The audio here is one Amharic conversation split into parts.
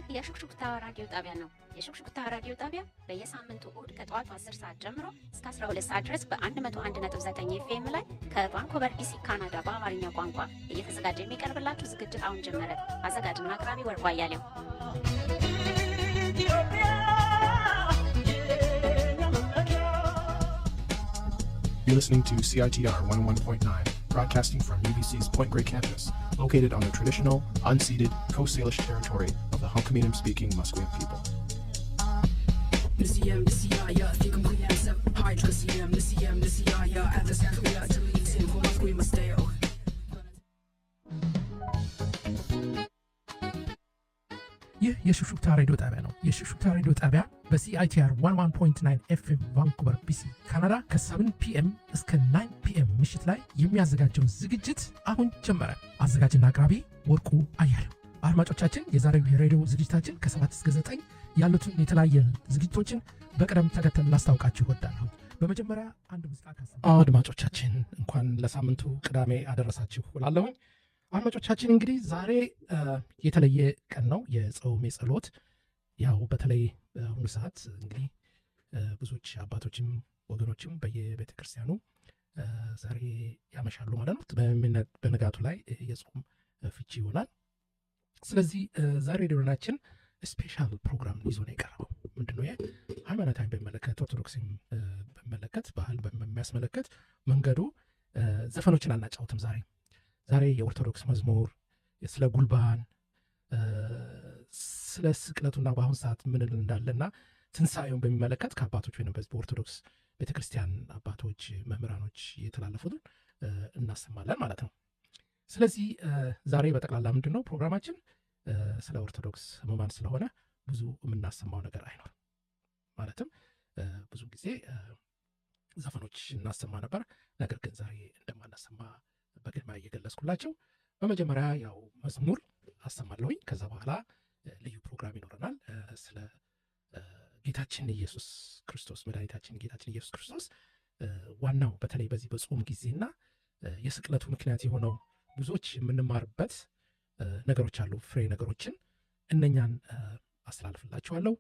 የሹክሹክታ ራዲዮ ጣቢያ ነው። የሹክሹክታ ራዲዮ ጣቢያ በየሳምንቱ እሁድ ከጠዋቱ 10 ሰዓት ጀምሮ እስከ 12 ሰዓት ድረስ በ101.9 ኤፍኤም ላይ ከቫንኮቨር ቢሲ ካናዳ በአማርኛ ቋንቋ እየተዘጋጀ የሚቀርብላችሁ ዝግጅት አሁን ጀመረ። አዘጋጅና አቅራቢ ወርቁ አያሌው። You're listening to CITR 101.9, broadcasting from UBC's Point Grey campus, located on the traditional, unceded Coast Salish territory of the Hunkaminam-speaking Musqueam people. ይህ የሹክሹክታ ሬዲዮ ጣቢያ ነው። የሹክሹክታ ሬዲዮ ጣቢያ በሲአይቲአር 101.9 ኤፍኤም ቫንኩቨር ቢሲ ካናዳ ከ7 ፒኤም እስከ 9 ፒኤም ምሽት ላይ የሚያዘጋጀውን ዝግጅት አሁን ጀመረ። አዘጋጅና አቅራቢ ወርቁ አያሌው። አድማጮቻችን፣ የዛሬው የሬዲዮ ዝግጅታችን ከ7 እስከ 9 ያሉትን የተለያየ ዝግጅቶችን በቅደም ተከተል ላስታውቃችሁ እወዳለሁ። በመጀመሪያ አንድ ሙዚቃ ካሰማ። አድማጮቻችን እንኳን ለሳምንቱ ቅዳሜ አደረሳችሁ እላለሁኝ። አድማጮቻችን እንግዲህ ዛሬ የተለየ ቀን ነው፣ የጾም የጸሎት። ያው በተለይ በአሁኑ ሰዓት እንግዲህ ብዙዎች አባቶችም ወገኖችም በየቤተ ክርስቲያኑ ዛሬ ያመሻሉ ማለት ነው። በንጋቱ ላይ የጾም ፍቺ ይሆናል። ስለዚህ ዛሬ ሬዲዮናችን ስፔሻል ፕሮግራም ይዞ ነው የቀረበው። ምንድነው? ሃይማኖታዊ በሚመለከት ኦርቶዶክስን በሚመለከት ባህል በሚያስመለከት መንገዱ ዘፈኖችን አናጫውትም። ዛሬ የኦርቶዶክስ መዝሙር፣ ስለ ጉልባን፣ ስለ ስቅለቱና በአሁን ሰዓት ምን እንዳለና ትንሣኤውን በሚመለከት ከአባቶች ወይም በኦርቶዶክስ ቤተክርስቲያን አባቶች መምህራኖች የተላለፉትን እናሰማለን ማለት ነው። ስለዚህ ዛሬ በጠቅላላ ምንድን ነው ፕሮግራማችን ስለ ኦርቶዶክስ ህሙማን ስለሆነ ብዙ የምናሰማው ነገር አይኖርም። ማለትም ብዙ ጊዜ ዘፈኖች እናሰማ ነበር፣ ነገር ግን ዛሬ እንደማናሰማ በቅድሚያ እየገለጽኩላቸው፣ በመጀመሪያ ያው መዝሙር አሰማለሁኝ። ከዛ በኋላ ልዩ ፕሮግራም ይኖረናል ስለ ጌታችን ኢየሱስ ክርስቶስ መድኃኒታችን ጌታችን ኢየሱስ ክርስቶስ ዋናው በተለይ በዚህ በጾም ጊዜና የስቅለቱ ምክንያት የሆነው ብዙዎች የምንማርበት ነገሮች አሉ፣ ፍሬ ነገሮችን እነኛን አስተላልፍላችኋለሁ።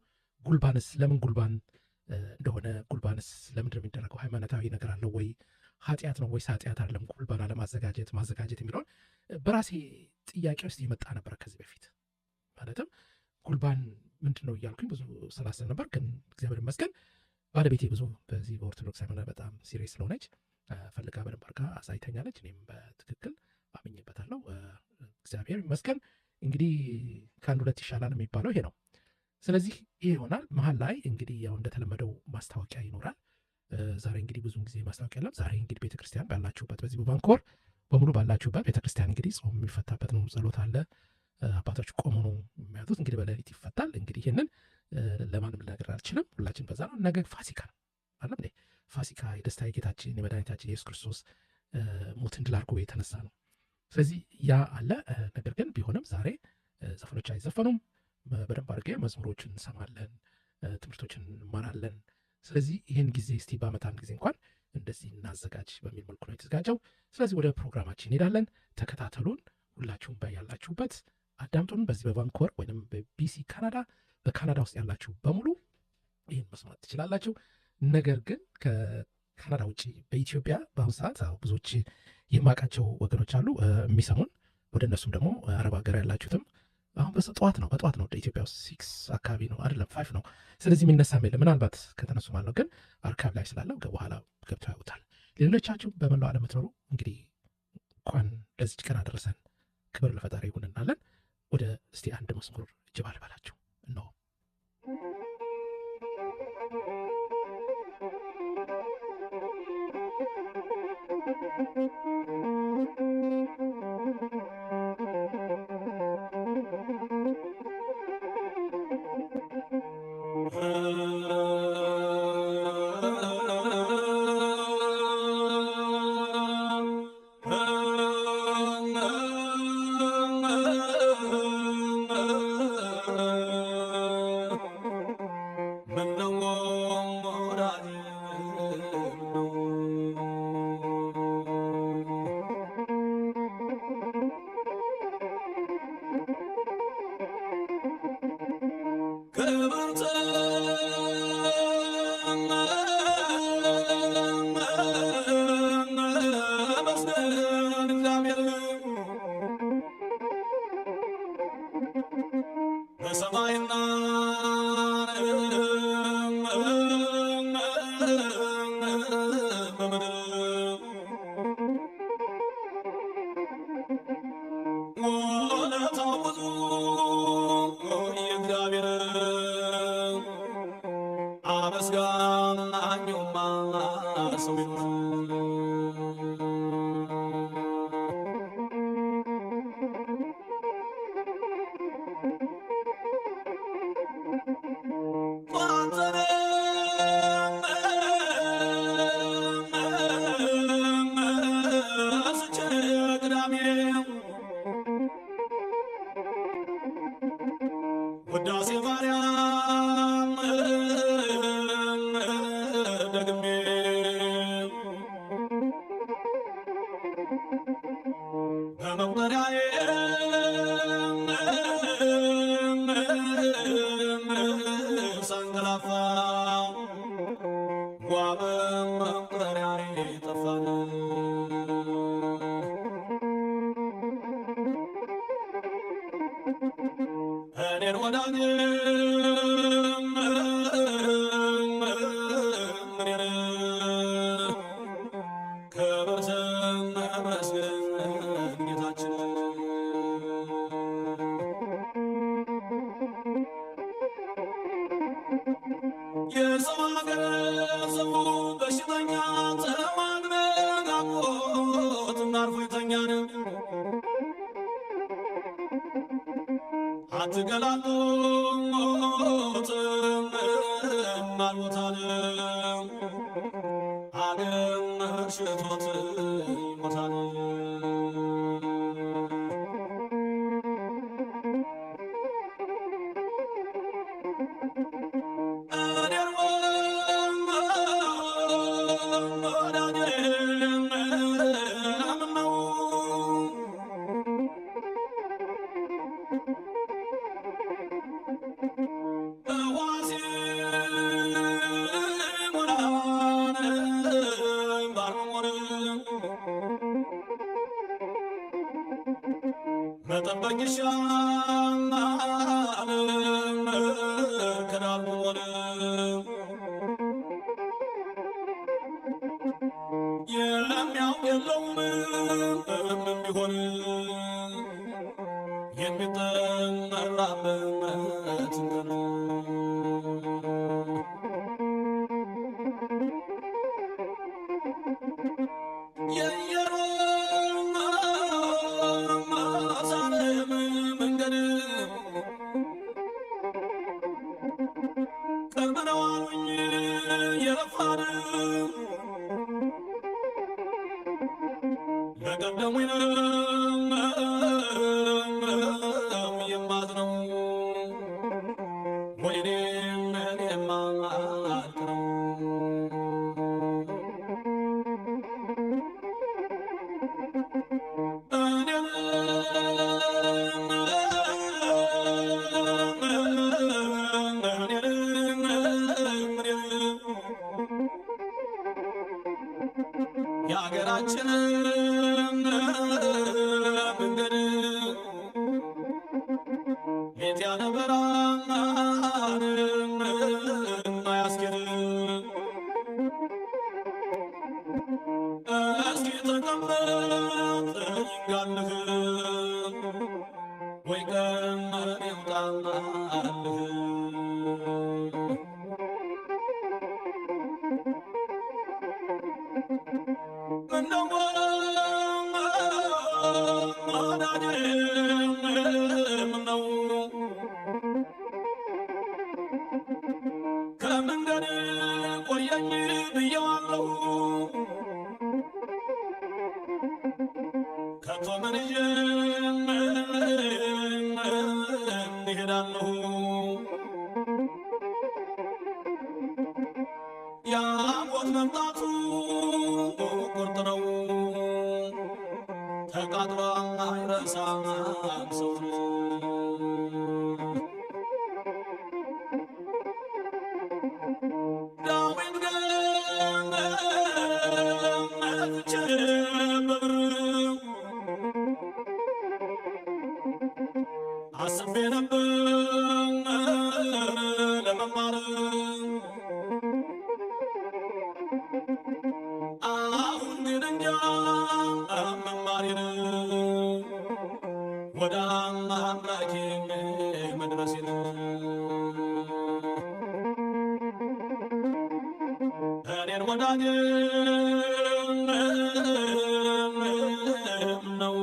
ጉልባንስ ለምን ጉልባን እንደሆነ፣ ጉልባንስ ለምንድን የሚደረገው ሃይማኖታዊ ነገር አለው ወይ፣ ኃጢአት ነው ወይስ ኃጢአት አይደለም ጉልባን አለማዘጋጀት ማዘጋጀት የሚለውን በራሴ ጥያቄ ውስጥ የመጣ ነበር ከዚህ በፊት። ማለትም ጉልባን ምንድን ነው እያልኩኝ ብዙ ስላሰብ ነበር። ግን እግዚአብሔር ይመስገን ባለቤቴ ብዙ በዚህ በኦርቶዶክስ ሃይማኖት በጣም ሲሪየስ ስለሆነች ፈልጋ በደንብ አድርጋ አሳይተኛለች። እኔም በትክክል አምኜበታለሁ። እግዚአብሔር ይመስገን። እንግዲህ ከአንድ ሁለት ይሻላል የሚባለው ይሄ ነው። ስለዚህ ይሄ ይሆናል። መሀል ላይ እንግዲህ ያው እንደተለመደው ማስታወቂያ ይኖራል። ዛሬ እንግዲህ ብዙም ጊዜ ማስታወቂያ የለም። ዛሬ እንግዲህ ቤተክርስቲያን ባላችሁበት በዚህ በቫንኮቨር በሙሉ ባላችሁበት ቤተክርስቲያን እንግዲህ ጾም የሚፈታበት ነው። ጸሎት አለ። አባቶች ቆመው ነው የሚያዙት። እንግዲህ በሌሊት ይፈታል። እንግዲህ ይህንን ለማንም ልነግር አልችልም። ሁላችን በዛ ነው። ነገ ፋሲካ ነው አለም። ፋሲካ የደስታ የጌታችን የመድኃኒታችን ኢየሱስ ክርስቶስ ሞትን ድል አድርጎ የተነሳ ነው። ስለዚህ ያ አለ። ነገር ግን ቢሆንም ዛሬ ዘፈኖች አይዘፈኑም። በደንብ አድርጌ መዝሙሮችን እንሰማለን፣ ትምህርቶችን እንማራለን። ስለዚህ ይህን ጊዜ እስቲ በዓመት አንድ ጊዜ እንኳን እንደዚህ እናዘጋጅ በሚል መልኩ ነው የተዘጋጀው። ስለዚህ ወደ ፕሮግራማችን እንሄዳለን። ተከታተሉን። ሁላችሁም ያላችሁበት አዳምጡን። በዚህ በቫንኮቨር ወይም በቢሲ ካናዳ፣ በካናዳ ውስጥ ያላችሁ በሙሉ ይህን መስማት ትችላላችሁ። ነገር ግን ከካናዳ ውጭ በኢትዮጵያ በአሁኑ ሰዓት ብዙዎች የማውቃቸው ወገኖች አሉ የሚሰሙን። ወደ እነሱም ደግሞ አረብ ሀገር ያላችሁትም አሁን በጠዋት ነው ኢትዮጵያ ውስጥ 6 አካባቢ ነው አይደለም 5 ነው። ስለዚህ የሚነሳም የለም። ምናልባት ከተነሱ ማለት ነው። ግን አርካብ ላይ ስላለው በኋላ ገብተው ያውታል። ሌሎቻችሁ በመላው ዓለም የምትኖሩ እንግዲህ እንኳን ለዚህ ቀን አደረሰን፣ ክብር ለፈጣሪ ይሁን እናለን። ወደ እስቲ አንድ መዝሙር እጅባል ባላችሁ ነው አመስጋኝማ ሰው ቢኖር ውዳሴ ማርያም ደግሜ በመቁጠሪያዬ ሳንገላፋ ዋበ መቁጠሪያዬ ጠፋን እኔን ወዳጅ እኔን ክብር መስገን ጌታችን የሰው ሀገር ሰው በሽተኛ ተማግነጋቦት እናርፎ የተኛን አትገላሉት ማልሞታል አገም ሽቶት ይሞታል መጠበቅ ይሻላል ከዳር መሆን የሚያውቅ የለውም ምን ቢሆን የሚጠራበት መንገድ ቀርበነዋሉኝ የረፋድ ለቀደሙኝ የማዝነው ወይኔም እኔማ አልቀረው የሀገራችን መንገድ ቤት ያነበራን ማያስኬድ እስኪ ተቀመጥ ይንጋልህ ወይ ቀን ይውጣልህ ከመንገድ ቆየኝ ብየዋለሁ ከቶ ምን እሄዳለሁ ያሞት መምጣቱ ቁርጥ ነው ተቃጥሎ አይረሳም ሰው ዳዊት ገመች በብር አስቤ ነበር ለመማር አሁን ግን እንጃ መማሬን ወደ አምላኬ መድረሴን እኔን ወዳጅ ነው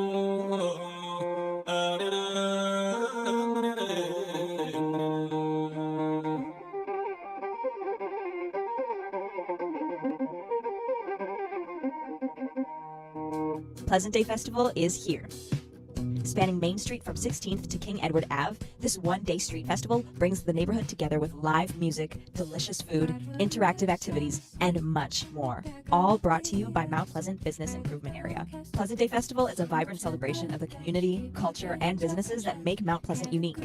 Pleasant Day Festival is here. Spanning Main Street from 16th to King Edward Ave, this one-day street festival brings the neighborhood together with live music, delicious food, interactive activities, and much more. All brought to you by Mount Pleasant Business Improvement Area. Pleasant Day Festival is a vibrant celebration of the community, culture, and businesses that make Mount Pleasant unique.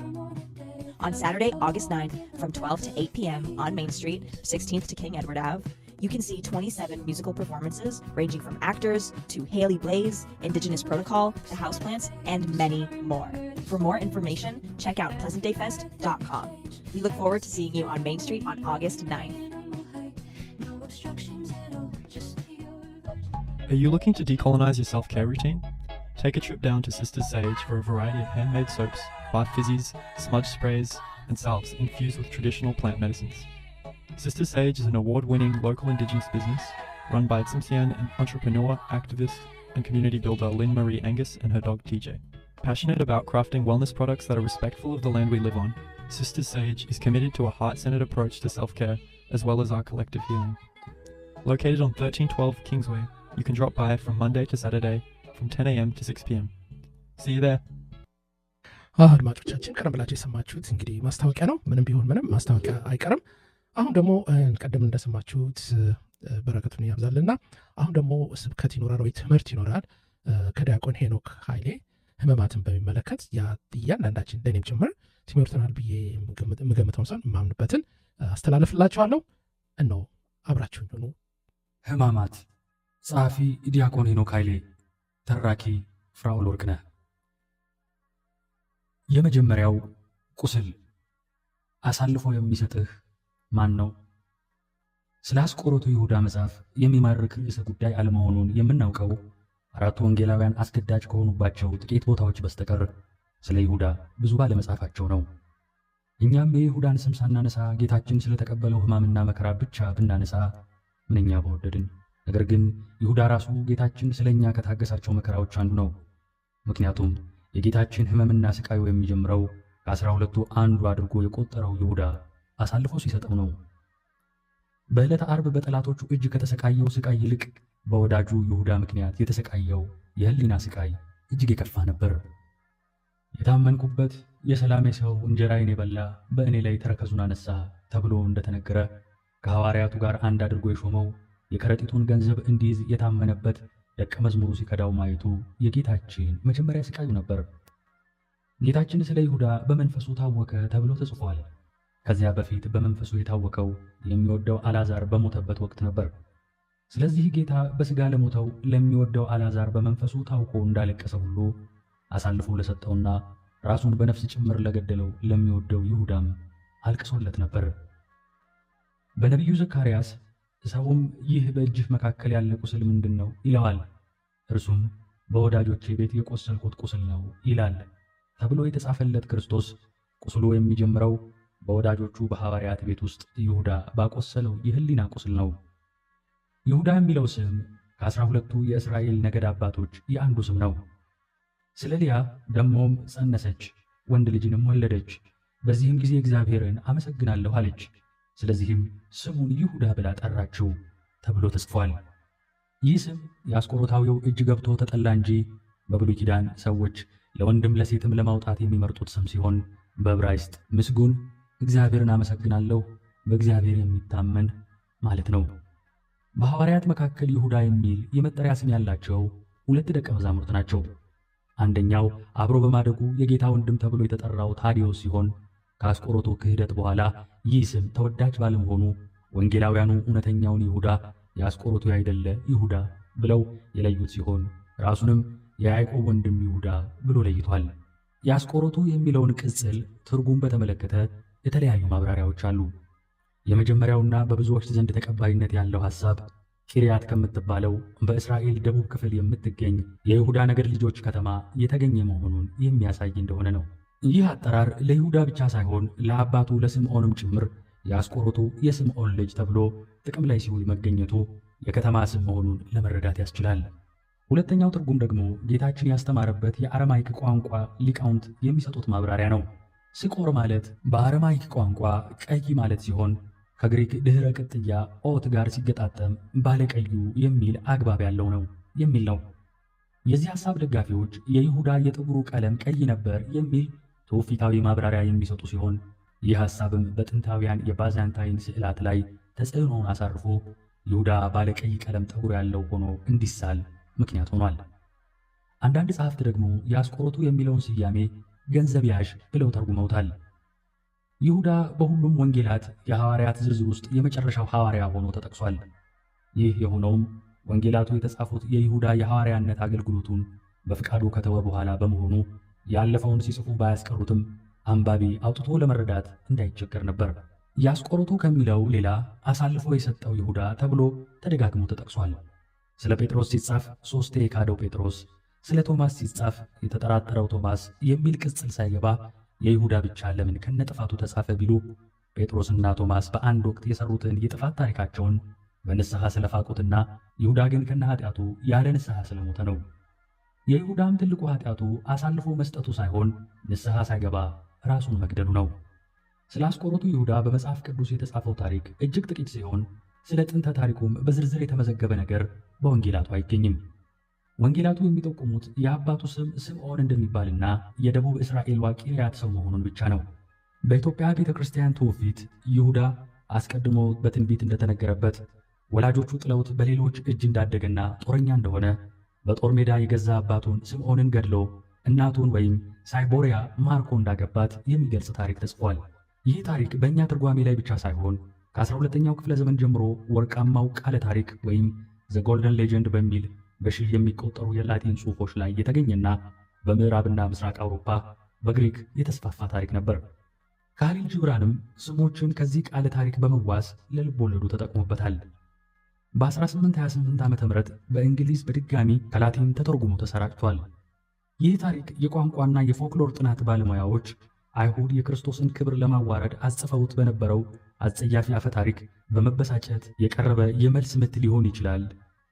On Saturday, August 9th, from 12 to 8 p.m. on Main Street, 16th to King Edward Ave, you can see 27 musical performances ranging from actors to Haley Blaze, Indigenous Protocol, the Houseplants, and many more. For more information, check out pleasantdayfest.com. We look forward to seeing you on Main Street on August 9th. Are you looking to decolonize your self-care routine? Take a trip down to Sister Sage for a variety of handmade soaps, bath fizzies, smudge sprays, and salves infused with traditional plant medicines. Sister Sage is an award-winning local Indigenous business run by Tsimshian and entrepreneur, activist, and community builder Lynn Marie Angus and her dog TJ. Passionate about crafting wellness products that are respectful of the land we live on, Sister Sage is committed to a heart-centered approach to self-care as well as our collective healing. Located on 1312 Kingsway, you can drop by from Monday to Saturday from 10 a.m. to 6 p.m. See you there. አድማጮቻችን ቀደም ብላችሁ የሰማችሁት እንግዲህ ማስታወቂያ ነው። ምንም ቢሆን ምንም ማስታወቂያ አይቀርም። አሁን ደግሞ ቀደም እንደሰማችሁት በረከቱን ያብዛልና አሁን ደግሞ ስብከት ይኖራል ወይ ትምህርት ይኖራል ከዲያቆን ሄኖክ ኃይሌ ህመማትን በሚመለከት እያንዳንዳችን ለእኔም ጭምር ትምህርትናል ብዬ የምገምተውን ሰው የማምንበትን አስተላልፍላችኋለሁ። እነሆ አብራችሁኝ ሁኑ። ህማማት ጸሐፊ ዲያቆን ሄኖክ ኃይሌ፣ ተራኪ ፍራኦል ወርቅነህ። የመጀመሪያው ቁስል። አሳልፎ የሚሰጥህ ማን ነው? ስለ አስቆሮቱ ይሁዳ መጽሐፍ የሚማርክ ርዕሰ ጉዳይ አለመሆኑን የምናውቀው አራቱ ወንጌላውያን አስገዳጅ ከሆኑባቸው ጥቂት ቦታዎች በስተቀር ስለ ይሁዳ ብዙ ባለመጻፋቸው ነው። እኛም የይሁዳን ስም ሳናነሳ ጌታችን ስለተቀበለው ሕማምና መከራ ብቻ ብናነሳ ምንኛ በወደድን። ነገር ግን ይሁዳ ራሱ ጌታችን ስለኛ ከታገሳቸው መከራዎች አንዱ ነው። ምክንያቱም የጌታችን ሕመምና ስቃዩ የሚጀምረው ከ12ቱ አንዱ አድርጎ የቆጠረው ይሁዳ አሳልፎ ሲሰጠው ነው። በዕለተ ዓርብ በጠላቶቹ እጅ ከተሰቃየው ስቃይ ይልቅ በወዳጁ ይሁዳ ምክንያት የተሰቃየው የህሊና ስቃይ እጅግ የከፋ ነበር። የታመንኩበት የሰላሜ ሰው እንጀራዬን የበላ በእኔ ላይ ተረከዙን አነሳ ተብሎ እንደተነገረ ከሐዋርያቱ ጋር አንድ አድርጎ የሾመው የከረጢቱን ገንዘብ እንዲይዝ የታመነበት ደቀ መዝሙሩ ሲከዳው ማየቱ የጌታችን መጀመሪያ ስቃዩ ነበር። ጌታችን ስለ ይሁዳ በመንፈሱ ታወከ ተብሎ ተጽፏል። ከዚያ በፊት በመንፈሱ የታወከው የሚወደው አልዓዛር በሞተበት ወቅት ነበር። ስለዚህ ጌታ በሥጋ ለሞተው ለሚወደው አልዓዛር በመንፈሱ ታውቆ እንዳለቀሰ ሁሉ አሳልፎ ለሰጠውና ራሱን በነፍስ ጭምር ለገደለው ለሚወደው ይሁዳም አልቅሶለት ነበር። በነቢዩ ዘካርያስ ሰውም ይህ በእጅህ መካከል ያለ ቁስል ምንድን ነው ይለዋል፣ እርሱም በወዳጆቼ ቤት የቆሰልኩት ቁስል ነው ይላል ተብሎ የተጻፈለት ክርስቶስ ቁስሉ የሚጀምረው በወዳጆቹ በሐዋርያት ቤት ውስጥ ይሁዳ ባቆሰለው የህሊና ቁስል ነው። ይሁዳ የሚለው ስም ከ12ቱ የእስራኤል ነገድ አባቶች የአንዱ ስም ነው። ስለ ልያ ደሞም ጸነሰች፣ ወንድ ልጅንም ወለደች። በዚህም ጊዜ እግዚአብሔርን አመሰግናለሁ አለች። ስለዚህም ስሙን ይሁዳ ብላ ጠራችው ተብሎ ተጽፏል። ይህ ስም የአስቆሮታዊው እጅ ገብቶ ተጠላ እንጂ በብሉይ ኪዳን ሰዎች ለወንድም ለሴትም ለማውጣት የሚመርጡት ስም ሲሆን በዕብራይስጥ ምስጉን፣ እግዚአብሔርን አመሰግናለሁ፣ በእግዚአብሔር የሚታመን ማለት ነው። በሐዋርያት መካከል ይሁዳ የሚል የመጠሪያ ስም ያላቸው ሁለት ደቀ መዛሙርት ናቸው። አንደኛው አብሮ በማደጉ የጌታ ወንድም ተብሎ የተጠራው ታዲዮስ ሲሆን ከአስቆሮቱ ክህደት በኋላ ይህ ስም ተወዳጅ ባለመሆኑ ወንጌላውያኑ እውነተኛውን ይሁዳ የአስቆሮቱ ያይደለ ይሁዳ ብለው የለዩት ሲሆን ራሱንም የያዕቆብ ወንድም ይሁዳ ብሎ ለይቷል። የአስቆሮቱ የሚለውን ቅጽል ትርጉም በተመለከተ የተለያዩ ማብራሪያዎች አሉ። የመጀመሪያውና በብዙዎች ዘንድ ተቀባይነት ያለው ሐሳብ ቂርያት ከምትባለው በእስራኤል ደቡብ ክፍል የምትገኝ የይሁዳ ነገድ ልጆች ከተማ የተገኘ መሆኑን የሚያሳይ እንደሆነ ነው። ይህ አጠራር ለይሁዳ ብቻ ሳይሆን ለአባቱ ለስምዖንም ጭምር የአስቆሮቱ የስምዖን ልጅ ተብሎ ጥቅም ላይ ሲውል መገኘቱ የከተማ ስም መሆኑን ለመረዳት ያስችላል። ሁለተኛው ትርጉም ደግሞ ጌታችን ያስተማረበት የአረማይክ ቋንቋ ሊቃውንት የሚሰጡት ማብራሪያ ነው። ስቆር ማለት በአረማይክ ቋንቋ ቀይ ማለት ሲሆን ከግሪክ ድህረ ቅጥያ ኦት ጋር ሲገጣጠም ባለቀዩ የሚል አግባብ ያለው ነው የሚል ነው። የዚህ ሐሳብ ደጋፊዎች የይሁዳ የጥጉሩ ቀለም ቀይ ነበር የሚል ትውፊታዊ ማብራሪያ የሚሰጡ ሲሆን ይህ ሐሳብም በጥንታውያን የባዛንታይን ስዕላት ላይ ተጽዕኖውን አሳርፎ ይሁዳ ባለቀይ ቀለም ጠጉር ያለው ሆኖ እንዲሳል ምክንያት ሆኗል። አንዳንድ ጸሐፍት ደግሞ የአስቆሮቱ የሚለውን ስያሜ ገንዘብ ያዥ ብለው ተርጉመውታል። ይሁዳ በሁሉም ወንጌላት የሐዋርያት ዝርዝር ውስጥ የመጨረሻው ሐዋርያ ሆኖ ተጠቅሷል። ይህ የሆነውም ወንጌላቱ የተጻፉት የይሁዳ የሐዋርያነት አገልግሎቱን በፍቃዱ ከተወ በኋላ በመሆኑ ያለፈውን ሲጽፉ ባያስቀሩትም አንባቢ አውጥቶ ለመረዳት እንዳይቸገር ነበር። የአስቆሮቱ ከሚለው ሌላ አሳልፎ የሰጠው ይሁዳ ተብሎ ተደጋግሞ ተጠቅሷል። ስለ ጴጥሮስ ሲጻፍ ሦስቴ የካደው ጴጥሮስ፣ ስለ ቶማስ ሲጻፍ የተጠራጠረው ቶማስ የሚል ቅጽል ሳይገባ የይሁዳ ብቻ ለምን ከነጥፋቱ ተጻፈ ቢሉ ጴጥሮስና ቶማስ በአንድ ወቅት የሰሩትን የጥፋት ታሪካቸውን በንስሐ ስለፋቁትና ይሁዳ ግን ከነ ኃጢአቱ ያለ ንስሐ ስለሞተ ነው። የይሁዳም ትልቁ ኃጢአቱ አሳልፎ መስጠቱ ሳይሆን ንስሐ ሳይገባ ራሱን መግደሉ ነው። ስለ አስቆሮቱ ይሁዳ በመጽሐፍ ቅዱስ የተጻፈው ታሪክ እጅግ ጥቂት ሲሆን ስለ ጥንተ ታሪኩም በዝርዝር የተመዘገበ ነገር በወንጌላቱ አይገኝም። ወንጌላቱ የሚጠቁሙት የአባቱ ስም ስምዖን እንደሚባልና የደቡብ እስራኤል ቂርያት ሰው መሆኑን ብቻ ነው። በኢትዮጵያ ቤተ ክርስቲያን ትውፊት ይሁዳ አስቀድሞ በትንቢት እንደተነገረበት ወላጆቹ ጥለውት በሌሎች እጅ እንዳደገና ጦረኛ እንደሆነ በጦር ሜዳ የገዛ አባቱን ስምዖንን ገድሎ እናቱን ወይም ሳይቦሪያ ማርኮ እንዳገባት የሚገልጽ ታሪክ ተጽፏል። ይህ ታሪክ በእኛ ትርጓሜ ላይ ብቻ ሳይሆን ከ12ኛው ክፍለ ዘመን ጀምሮ ወርቃማው ቃለ ታሪክ ወይም ዘ ጎልደን ሌጀንድ በሚል በሺህ የሚቆጠሩ የላቲን ጽሑፎች ላይ የተገኘና በምዕራብና ምስራቅ አውሮፓ በግሪክ የተስፋፋ ታሪክ ነበር። ካሊል ጅብራንም ስሞችን ከዚህ ቃለ ታሪክ በመዋስ ለልብ ወለዱ ተጠቅሞበታል። በ1828 ዓ.ም በእንግሊዝ በድጋሚ ከላቲን ተተርጉሞ ተሰራጭቷል። ይህ ታሪክ የቋንቋና የፎክሎር ጥናት ባለሙያዎች አይሁድ የክርስቶስን ክብር ለማዋረድ አጽፈውት በነበረው አጸያፊ አፈ ታሪክ በመበሳጨት የቀረበ የመልስ ምት ሊሆን ይችላል፣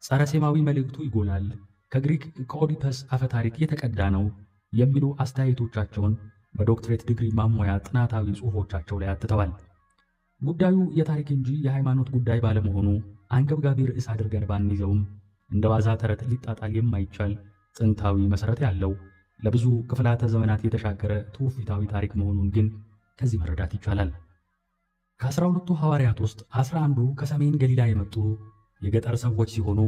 ጸረ ሴማዊ መልእክቱ ይጎላል፣ ከግሪክ ከኦዲፐስ አፈ ታሪክ የተቀዳ ነው የሚሉ አስተያየቶቻቸውን በዶክትሬት ዲግሪ ማሞያ ጥናታዊ ጽሑፎቻቸው ላይ አትተዋል። ጉዳዩ የታሪክ እንጂ የሃይማኖት ጉዳይ ባለመሆኑ አንገብጋቢ ርዕስ አድርገን ባንይዘውም እንደ ዋዛ ተረት ሊጣጣል የማይቻል ጥንታዊ መሠረት ያለው ለብዙ ክፍላተ ዘመናት የተሻገረ ትውፊታዊ ታሪክ መሆኑን ግን ከዚህ መረዳት ይቻላል። ከ12ቱ ሐዋርያት ውስጥ 11ዱ ከሰሜን ገሊላ የመጡ የገጠር ሰዎች ሲሆኑ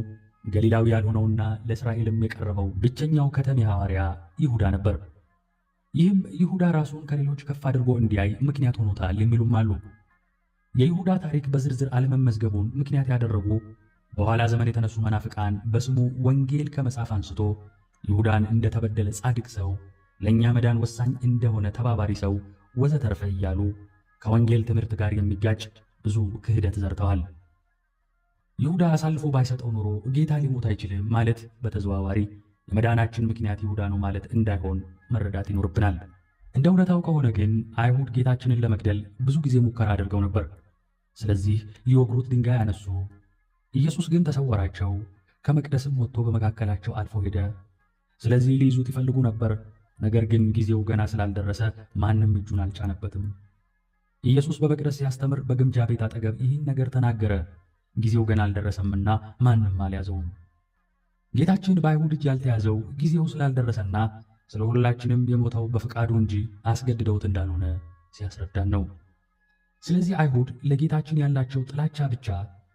ገሊላዊ ያልሆነውና ለእስራኤልም የቀረበው ብቸኛው ከተሜ ሐዋርያ ይሁዳ ነበር። ይህም ይሁዳ ራሱን ከሌሎች ከፍ አድርጎ እንዲያይ ምክንያት ሆኖታል የሚሉም አሉ። የይሁዳ ታሪክ በዝርዝር አለመመዝገቡን ምክንያት ያደረጉ በኋላ ዘመን የተነሱ መናፍቃን በስሙ ወንጌል ከመጻፍ አንስቶ ይሁዳን እንደተበደለ ጻድቅ ሰው፣ ለእኛ መዳን ወሳኝ እንደሆነ ተባባሪ ሰው ወዘተርፈ እያሉ ከወንጌል ትምህርት ጋር የሚጋጭ ብዙ ክህደት ዘርተዋል። ይሁዳ አሳልፎ ባይሰጠው ኖሮ ጌታ ሊሞት አይችልም ማለት በተዘዋዋሪ የመዳናችን ምክንያት ይሁዳ ነው ማለት እንዳይሆን መረዳት ይኖርብናል። እንደ እውነታው ከሆነ ግን አይሁድ ጌታችንን ለመግደል ብዙ ጊዜ ሙከራ አድርገው ነበር። ስለዚህ ሊወግሩት ድንጋይ አነሱ። ኢየሱስ ግን ተሰወራቸው፣ ከመቅደስም ወጥቶ በመካከላቸው አልፎ ሄደ። ስለዚህ ሊይዙት ይፈልጉ ነበር። ነገር ግን ጊዜው ገና ስላልደረሰ ማንም እጁን አልጫነበትም። ኢየሱስ በመቅደስ ሲያስተምር በግምጃ ቤት አጠገብ ይህን ነገር ተናገረ። ጊዜው ገና አልደረሰምና ማንም አልያዘውም። ጌታችን በአይሁድ እጅ ያልተያዘው ጊዜው ስላልደረሰና ስለ ሁላችንም የሞተው በፈቃዱ እንጂ አስገድደውት እንዳልሆነ ሲያስረዳን ነው። ስለዚህ አይሁድ ለጌታችን ያላቸው ጥላቻ ብቻ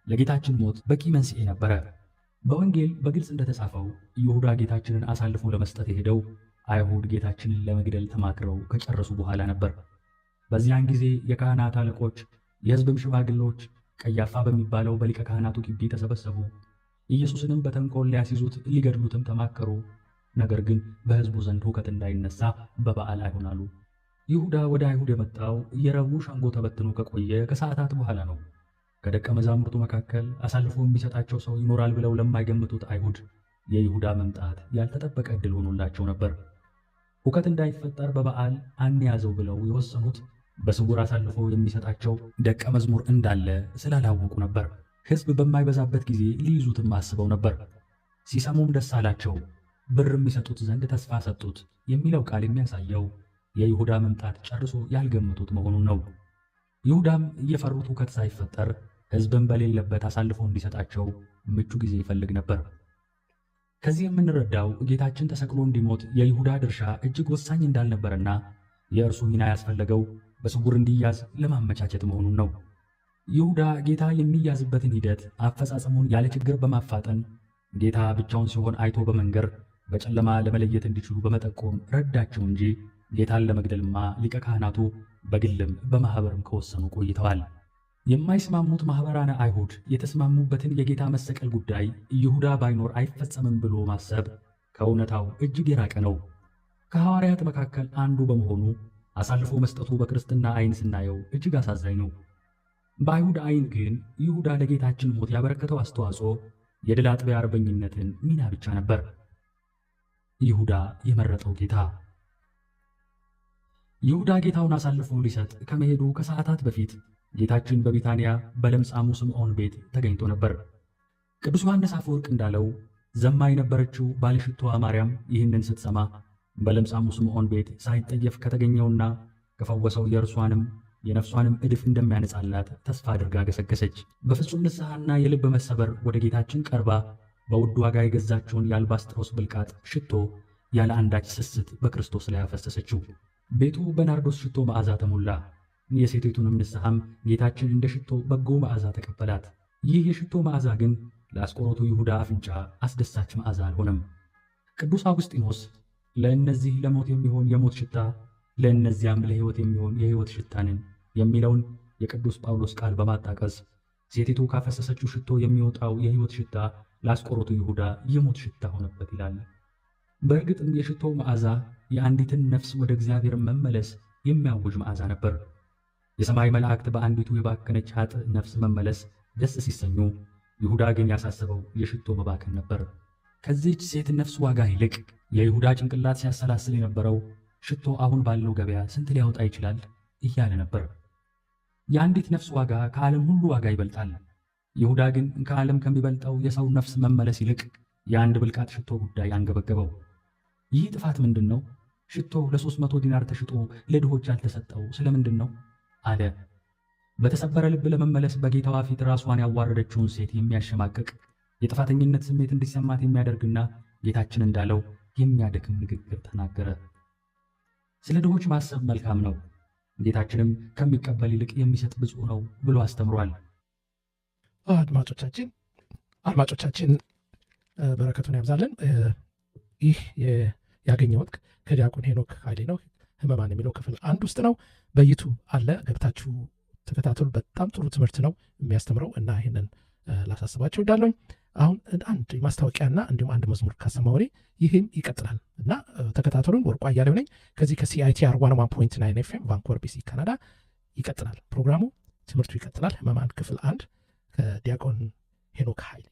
ለጌታችን ሞት በቂ መንስኤ ነበረ። በወንጌል በግልጽ እንደተጻፈው ይሁዳ ጌታችንን አሳልፎ ለመስጠት የሄደው አይሁድ ጌታችንን ለመግደል ተማክረው ከጨረሱ በኋላ ነበር። በዚያን ጊዜ የካህናት አለቆች፣ የሕዝብም ሽማግሌዎች ቀያፋ በሚባለው በሊቀ ካህናቱ ግቢ ተሰበሰቡ። ኢየሱስንም በተንኮል ሊያስይዙት ሊገድሉትም ተማከሩ። ነገር ግን በሕዝቡ ዘንድ ሁከት እንዳይነሳ በበዓል አይሆናሉ። ይሁዳ ወደ አይሁድ የመጣው የረቡዕ ሸንጎ ተበትኖ ከቆየ ከሰዓታት በኋላ ነው። ከደቀ መዛሙርቱ መካከል አሳልፎ የሚሰጣቸው ሰው ይኖራል ብለው ለማይገምቱት አይሁድ የይሁዳ መምጣት ያልተጠበቀ ዕድል ሆኖላቸው ነበር። ሁከት እንዳይፈጠር በበዓል አንያዘው ብለው የወሰኑት በስውር አሳልፎ የሚሰጣቸው ደቀ መዝሙር እንዳለ ስላላወቁ ነበር። ሕዝብ በማይበዛበት ጊዜ ሊይዙትም አስበው ነበር። ሲሰሙም ደስ አላቸው፣ ብር የሚሰጡት ዘንድ ተስፋ ሰጡት የሚለው ቃል የሚያሳየው የይሁዳ መምጣት ጨርሶ ያልገመቱት መሆኑን ነው። ይሁዳም እየፈሩት ሁከት ሳይፈጠር ሕዝብን በሌለበት አሳልፎ እንዲሰጣቸው ምቹ ጊዜ ይፈልግ ነበር። ከዚህ የምንረዳው ጌታችን ተሰቅሎ እንዲሞት የይሁዳ ድርሻ እጅግ ወሳኝ እንዳልነበረና የእርሱ ሚና ያስፈለገው በስውር እንዲያዝ ለማመቻቸት መሆኑን ነው። ይሁዳ ጌታ የሚያዝበትን ሂደት አፈጻጸሙን ያለ ችግር በማፋጠን ጌታ ብቻውን ሲሆን አይቶ በመንገር በጨለማ ለመለየት እንዲችሉ በመጠቆም ረዳቸው እንጂ ጌታን ለመግደልማ ሊቀ ካህናቱ በግልም በማኅበርም ከወሰኑ ቆይተዋል። የማይስማሙት ማኅበራነ አይሁድ የተስማሙበትን የጌታ መሰቀል ጉዳይ ይሁዳ ባይኖር አይፈጸምም ብሎ ማሰብ ከእውነታው እጅግ የራቀ ነው። ከሐዋርያት መካከል አንዱ በመሆኑ አሳልፎ መስጠቱ በክርስትና ዓይን ስናየው እጅግ አሳዛኝ ነው። በአይሁድ ዓይን ግን ይሁዳ ለጌታችን ሞት ያበረከተው አስተዋጽኦ የድል አጥቢያ አርበኝነትን ሚና ብቻ ነበር። ይሁዳ የመረጠው ጌታ። ይሁዳ ጌታውን አሳልፎ ሊሰጥ ከመሄዱ ከሰዓታት በፊት ጌታችን በቢታንያ በለምጻሙ ስምዖን ቤት ተገኝቶ ነበር። ቅዱስ ዮሐንስ አፈወርቅ እንዳለው ዘማ የነበረችው ባለሽቶዋ ማርያም ይህንን ስትሰማ በለምጻሙ ስምዖን ቤት ሳይጠየፍ ከተገኘውና ከፈወሰው የእርሷንም የነፍሷንም ዕድፍ እንደሚያነጻላት ተስፋ አድርጋ ገሰገሰች። በፍጹም ንስሐና የልብ መሰበር ወደ ጌታችን ቀርባ በውድ ዋጋ የገዛችውን የአልባስጥሮስ ብልቃጥ ሽቶ ያለ አንዳች ስስት በክርስቶስ ላይ አፈሰሰችው። ቤቱ በናርዶስ ሽቶ መዓዛ ተሞላ። የሴቲቱንም ንስሐም ጌታችን እንደ ሽቶ በጎ መዓዛ ተቀበላት። ይህ የሽቶ መዓዛ ግን ለአስቆሮቱ ይሁዳ አፍንጫ አስደሳች መዓዛ አልሆነም። ቅዱስ አውግስጢኖስ ለእነዚህ ለሞት የሚሆን የሞት ሽታ፣ ለእነዚያም ለሕይወት የሚሆን የሕይወት ሽታንን የሚለውን የቅዱስ ጳውሎስ ቃል በማጣቀስ ሴቲቱ ካፈሰሰችው ሽቶ የሚወጣው የሕይወት ሽታ ለአስቆሮቱ ይሁዳ የሞት ሽታ ሆነበት ይላል። በእርግጥም የሽቶው መዓዛ የአንዲትን ነፍስ ወደ እግዚአብሔር መመለስ የሚያውጅ መዓዛ ነበር። የሰማይ መላእክት በአንዲቱ የባከነች ኃጥእ ነፍስ መመለስ ደስ ሲሰኙ፣ ይሁዳ ግን ያሳሰበው የሽቶ መባከን ነበር። ከዚህች ሴት ነፍስ ዋጋ ይልቅ የይሁዳ ጭንቅላት ሲያሰላስል የነበረው ሽቶ አሁን ባለው ገበያ ስንት ሊያወጣ ይችላል እያለ ነበር። የአንዲት ነፍስ ዋጋ ከዓለም ሁሉ ዋጋ ይበልጣል። ይሁዳ ግን ከዓለም ከሚበልጠው የሰው ነፍስ መመለስ ይልቅ የአንድ ብልቃጥ ሽቶ ጉዳይ አንገበገበው። ይህ ጥፋት ምንድን ነው? ሽቶ ለ300 ዲናር ተሽጦ ለድሆች ያልተሰጠው ስለምንድን ነው አለ። በተሰበረ ልብ ለመመለስ በጌታዋ ፊት ራሷን ያዋረደችውን ሴት የሚያሸማቅቅ የጥፋተኝነት ስሜት እንዲሰማት የሚያደርግና ጌታችን እንዳለው የሚያደክም ንግግር ተናገረ። ስለ ድሆች ማሰብ መልካም ነው፣ ጌታችንም ከሚቀበል ይልቅ የሚሰጥ ብፁዕ ነው ብሎ አስተምሯል። አድማጮቻችን በረከቱን ያብዛለን። ይህ ያገኘሁት ከዲያቆን ሄኖክ ኃይሌ ነው። ህመማን የሚለው ክፍል 1 ውስጥ ነው። በዩቱብ አለ፣ ገብታችሁ ተከታተሉ። በጣም ጥሩ ትምህርት ነው የሚያስተምረው እና ይህንን ላሳስባችሁ እወዳለሁ። አሁን አንድ ማስታወቂያና እንዲሁም አንድ መዝሙር ካሰማሁ ይህም ይቀጥላል እና ተከታተሉን። ወርቁ አያሌው ነኝ ከዚህ ከሲአይቲአር 101.9 ኤፍኤም ቫንኩቨር ቢሲ ካናዳ። ይቀጥላል ፕሮግራሙ፣ ትምህርቱ ይቀጥላል። ህመማን ክፍል 1 ከዲያቆን ሄኖክ ኃይሌ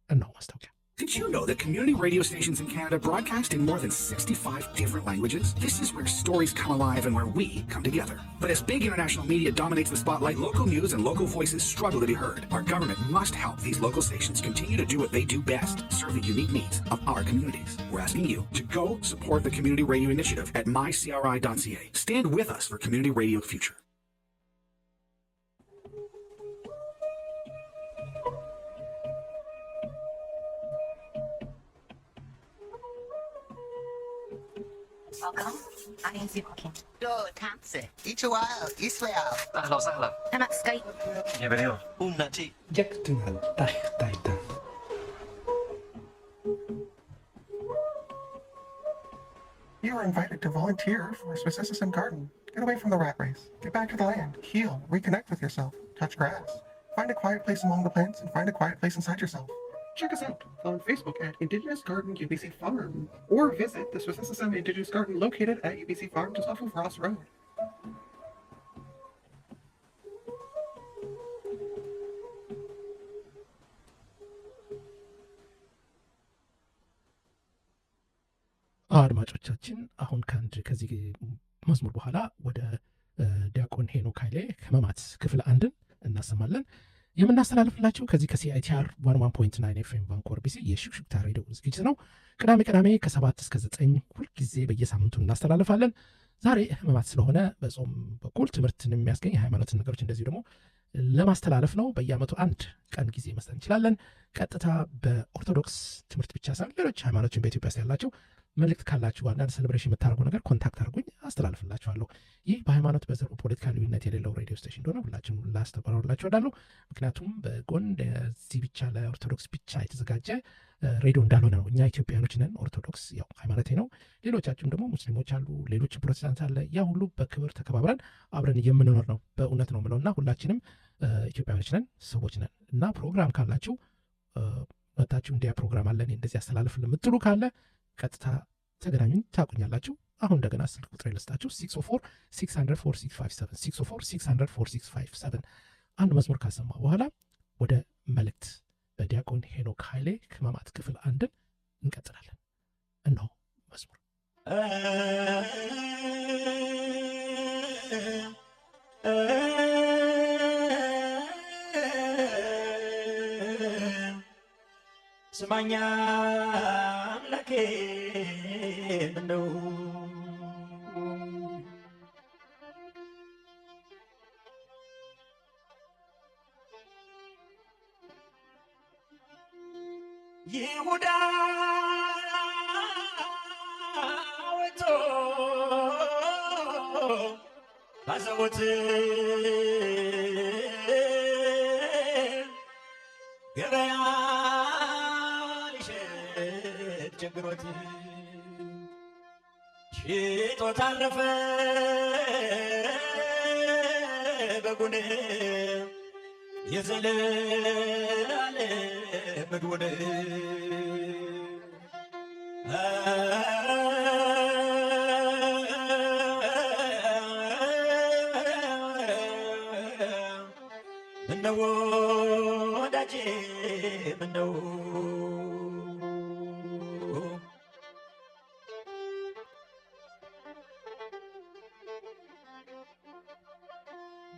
እነሆ ማስታወቂያ። Did you know that community radio stations in Canada broadcast in more than 65 different languages? This is where stories come alive and where we come together. But as big international media dominates the spotlight, local news and local voices struggle to be heard. Our government must help these local stations continue to do what they do best, serve the unique needs of our communities. We're asking you to go support the Community Radio Initiative at mycri.ca. Stand with us for community radio future. Welcome. I am Zipokin. Yo, taxi. Israel. أهلا وسهلا. أنا سكاي. Bienvenido. Un nachi. You are invited to volunteer for Swissism Garden. Get away from the rat race. Get back to the land. Heal. Reconnect with yourself. Touch grass. Find a quiet place among the plants and find a quiet place inside yourself. Check us out on Facebook at Indigenous Garden UBC Farm or visit the Swissism Indigenous Garden located at UBC Farm just off of Ross Road. አድማጮቻችን አሁን ከዚህ መዝሙር በኋላ ወደ ዲያቆን ሄኖክ ኃይሌ ህመማት ክፍል አንድን እናሰማለን። የምናስተላልፍላቸው ከዚህ ከሲአይቲአር 11.9 ኤፍኤም ቫንኮቨር ቢሲ የሹክሹክታ ሬዲዮ ዝግጅት ነው። ቅዳሜ ከ7 እስከ 9 ሁልጊዜ በየሳምንቱ እናስተላልፋለን። ዛሬ ህመማት ስለሆነ በጾም በኩል ትምህርትን የሚያስገኝ የሃይማኖትን ነገሮች እንደዚሁ ደግሞ ለማስተላለፍ ነው። በየአመቱ አንድ ቀን ጊዜ መስጠት እንችላለን። ቀጥታ በኦርቶዶክስ ትምህርት ብቻ ሳይሆን ሌሎች ሃይማኖችን በኢትዮጵያ ውስጥ ያላቸው መልእክት ካላችሁ አንዳንድ ሴሌብሬሽን የምታደርጉ ነገር ኮንታክት አድርጉኝ፣ አስተላልፍላችኋለሁ። ይህ በሃይማኖት በዘር ፖለቲካ ልዩነት የሌለው ሬዲዮ ስቴሽን እንደሆነ ሁላችንም ላስተባበሩላችሁ እወዳለሁ። ምክንያቱም በጎን ለዚህ ብቻ ለኦርቶዶክስ ብቻ የተዘጋጀ ሬዲዮ እንዳልሆነ ነው። እኛ ኢትዮጵያኖች ነን። ኦርቶዶክስ ያው ሃይማኖቴ ነው። ሌሎቻችሁም ደግሞ ሙስሊሞች አሉ፣ ሌሎች ፕሮቴስታንት አለ። ያ ሁሉ በክብር ተከባብረን አብረን የምንኖር ነው። በእውነት ነው ምለውና ሁላችንም ኢትዮጵያኖች ነን፣ ሰዎች ነን እና ፕሮግራም ካላችሁ መታችሁ እንዲያ ፕሮግራም አለን እንደዚህ ያስተላልፍልን የምትሉ ካለ ቀጥታ ተገናኙኝ፣ ታቁኛላችሁ። አሁን እንደገና ስልክ ቁጥር ልስጣችሁ 604-600-4657 604-600-4657 አንድ መዝሙር ካሰማ በኋላ ወደ መልእክት በዲያቆን ሄኖክ ኃይሌ ህመማት ክፍል አንድን እንቀጥላለን። እነሆ መዝሙር። ስማኛ አምላኬ ምነው ይሁዳ ወጥቶ ባዘቦት ገበያ ሊሸጥ ቸግሮት ሽጦ ታረፈ በጉን የዘላለም ምግቡን ምነው ወዳጄ ምነው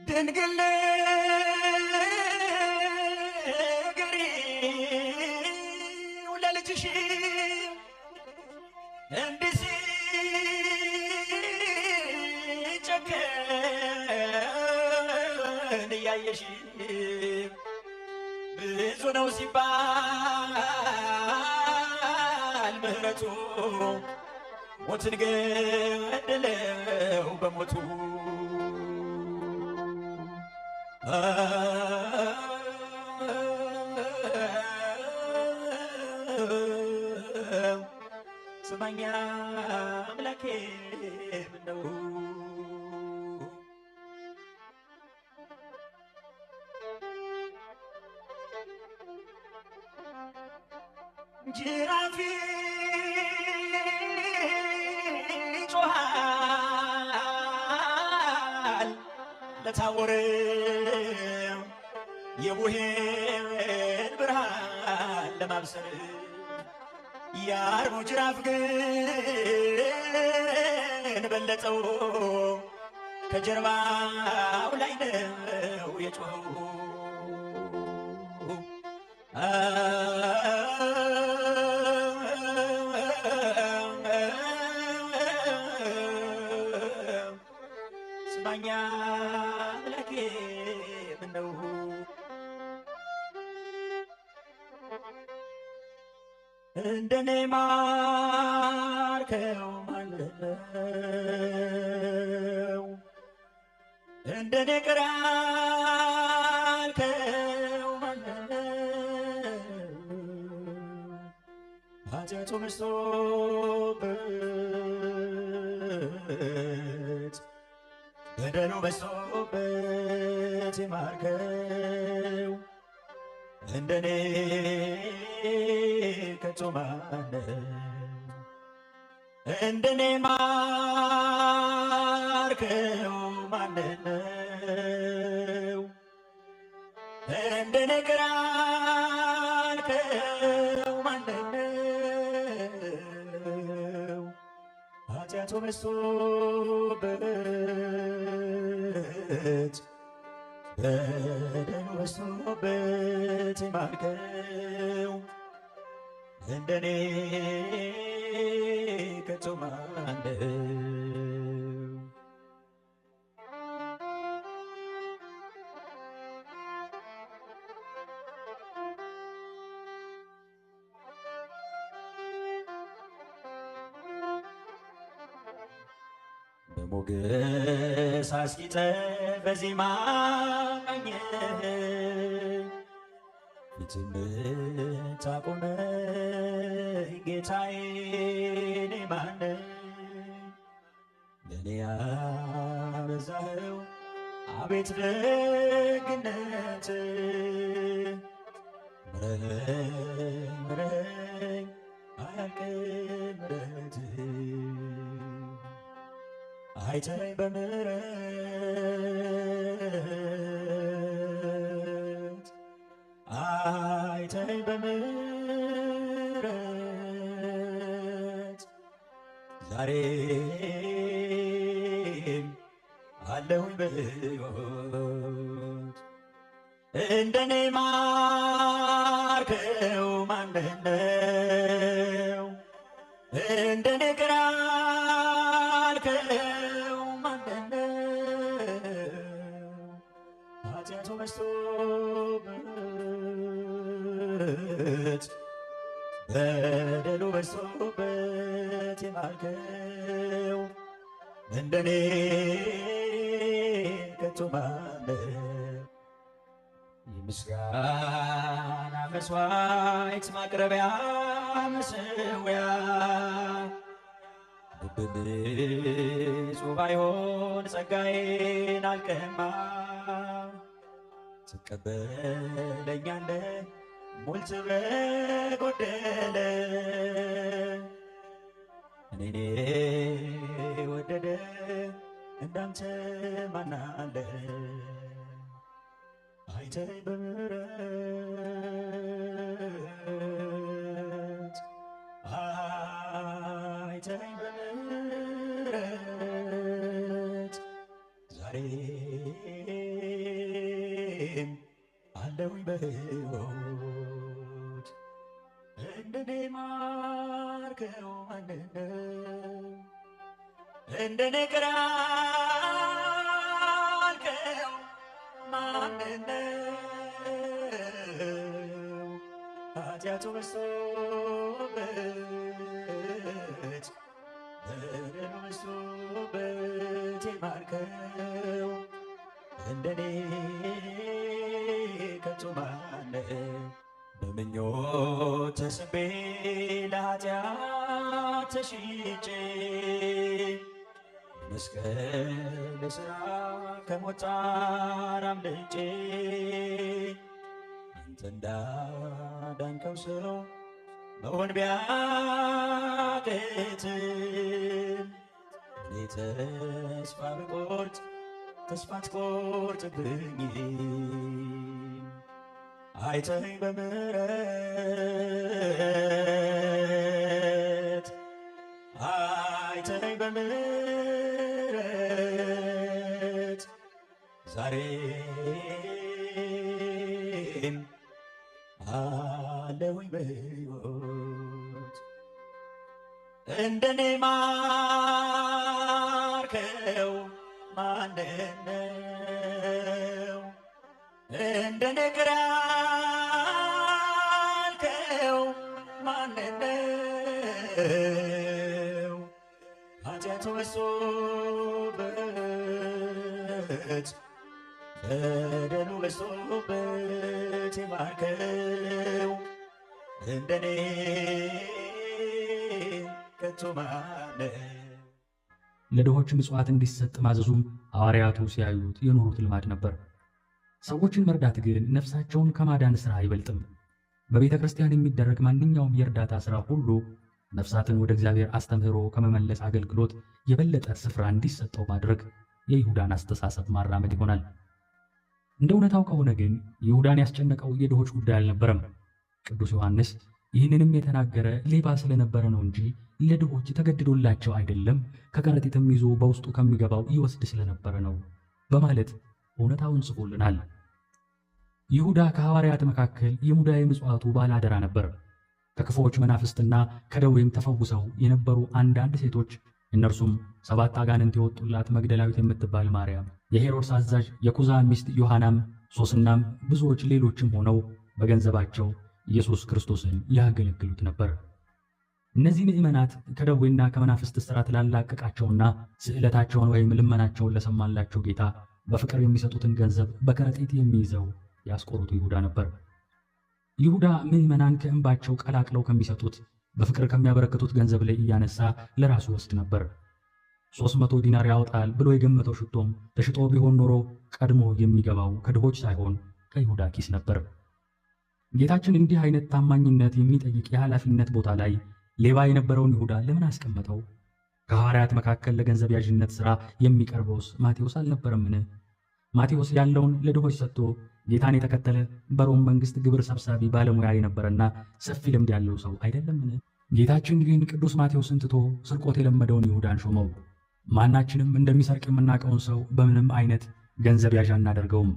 ድንግል ንገሪው ለልጅሽ እንዲህ ሲጨከን እያየሽ ብዙ ነው ሲባል ምሕረቱ ሞትን ገደለው በሞቱ ስማኛ አምላኬ ምነው ጅራፊ ጮሃል ለታወረ የቡሄን ብርሃን ለማብሰር የአርቡ ጅራፍ ግን በለጠው ከጀርባው ላይ ነው የጮኸው። ስማኛ አምላኬ ምነው እንደኔ ማርከው ማነው እንደኔ ቅር ያልከው ማነው ኃጢአቱ በዝቶበት በደሉ በዝቶበት የማርከው እንደኔ ከቶ ማነው እንደኔ ማርከው ማነው እንደኔ ቅር ያልከው ማነው ኃጢአቱ በዝቶበት በዝቶበት በደሉ በዝቶበት የማርከው እንደኔ ከቶ ማነው? በሞገስ አስጊጠ በዜማ ቃኘኸኝ ፊትም ታቆመኝ ጌታዬ እኔ ማን ነኝ? ለእኔ ያበዛኸው አቤት ደግነት ምረኝ አያልቅም ምሕረትህ አይተኸኝ በምሕረት አይተኸኝ በምሕረት ዛሬም አለሁኝ በሕይወት እንደኔ ማርከው ማነው? እንደኔ ግራ ኃጢአቱ በዝቶበት በደሉ በዝቶበት የማርከው እንደኔ ከቶ ማነው? የምስጋና መሥዋዕት ማቅረቢያ መሠዊያ ልብ ንጹሕ ባይሆን ጸጋዬን አልቀማም። ትቀበለኛለህ ሞልት በጎደለ እኔን ወደደ እንዳንተ ማን አለ? አይተኸኝ በምሕረት አይተኸኝ በምሕረት ዛሬም አለሁኝ በሕይወት እንደኔ ማርከው ማነው? እንደኔ ቅር አልከው ማነው? ኃጢአቱ በዝቶበት በደሉ በዝቶበት የማርከው እንደኔ ከቶ ማነው? በምኞት ተስቤ ለኃጢአት ተሽጬ መስቀል ሥራ ከሞት ጣር አምልጬ አንተ እንዳዳንከው ሰው መሆን ቢያቅትም እኔ ተስፋ ብቆርጥ ተስፋ አትቆርጥብኝም። አይተኸኝ በምሕረት አይተኸኝ በምሕረት ዛሬም አለሁኝ በሕይወት እንደኔ ማርከው ማነው? እንደኔ ቅር አልከው ማነው? ኃጢአቱ በዝቶበት በደሉ በዝቶበት የማርከው እንደኔ ከቶ ማነው? ለድሆች ምጽዋት እንዲሰጥ ማዘዙም ሐዋርያቱ ሲያዩት የኖሩት ልማድ ነበር። ሰዎችን መርዳት ግን ነፍሳቸውን ከማዳን ሥራ አይበልጥም። በቤተ ክርስቲያን የሚደረግ ማንኛውም የእርዳታ ሥራ ሁሉ ነፍሳትን ወደ እግዚአብሔር አስተምህሮ ከመመለስ አገልግሎት የበለጠ ስፍራ እንዲሰጠው ማድረግ የይሁዳን አስተሳሰብ ማራመድ ይሆናል። እንደ እውነታው ከሆነ ግን ይሁዳን ያስጨነቀው የድሆች ጉዳይ አልነበረም። ቅዱስ ዮሐንስ ይህንንም የተናገረ ሌባ ስለነበረ ነው እንጂ ለድሆች ተገድዶላቸው አይደለም፣ ከከረጢትም ይዞ በውስጡ ከሚገባው ይወስድ ስለነበረ ነው በማለት እውነታውን ጽፎልናል። ይሁዳ ከሐዋርያት መካከል የሙዳየ ምጽዋቱ ባለአደራ ነበር። ከክፉዎች መናፍስትና ከደዌም ተፈውሰው የነበሩ አንዳንድ ሴቶች እነርሱም 7 አጋንንት የወጡላት መግደላዊት የምትባል ማርያም፣ የሄሮድስ አዛዥ የኩዛ ሚስት ዮሐናም፣ ሶስናም ብዙዎች ሌሎችም ሆነው በገንዘባቸው ኢየሱስ ክርስቶስን ያገለግሉት ነበር። እነዚህ ምዕመናት ከደዌና ከመናፍስት እስራት ላላቀቃቸውና ስዕለታቸውን ወይም ልመናቸውን ለሰማላቸው ጌታ በፍቅር የሚሰጡትን ገንዘብ በከረጢት የሚይዘው የአስቆሮቱ ይሁዳ ነበር። ይሁዳ ምዕመናን ከእንባቸው ቀላቅለው ከሚሰጡት በፍቅር ከሚያበረክቱት ገንዘብ ላይ እያነሳ ለራሱ ወስድ ነበር። 300 ዲናር ያወጣል ብሎ የገመተው ሽቶም ተሽጦ ቢሆን ኖሮ ቀድሞ የሚገባው ከድሆች ሳይሆን ከይሁዳ ኪስ ነበር። ጌታችን እንዲህ አይነት ታማኝነት የሚጠይቅ የኃላፊነት ቦታ ላይ ሌባ የነበረውን ይሁዳ ለምን አስቀመጠው? ከሐዋርያት መካከል ለገንዘብ ያዥነት ሥራ የሚቀርበውስ ማቴዎስ አልነበረምን? ማቴዎስ ያለውን ለድሆች ሰጥቶ ጌታን የተከተለ በሮም መንግሥት ግብር ሰብሳቢ ባለሙያ የነበረና ሰፊ ልምድ ያለው ሰው አይደለምን? ጌታችን ግን ቅዱስ ማቴዎስን ትቶ ስርቆት የለመደውን ይሁዳን ሾመው። ማናችንም እንደሚሰርቅ የምናውቀውን ሰው በምንም አይነት ገንዘብ ያዥ አናደርገውም።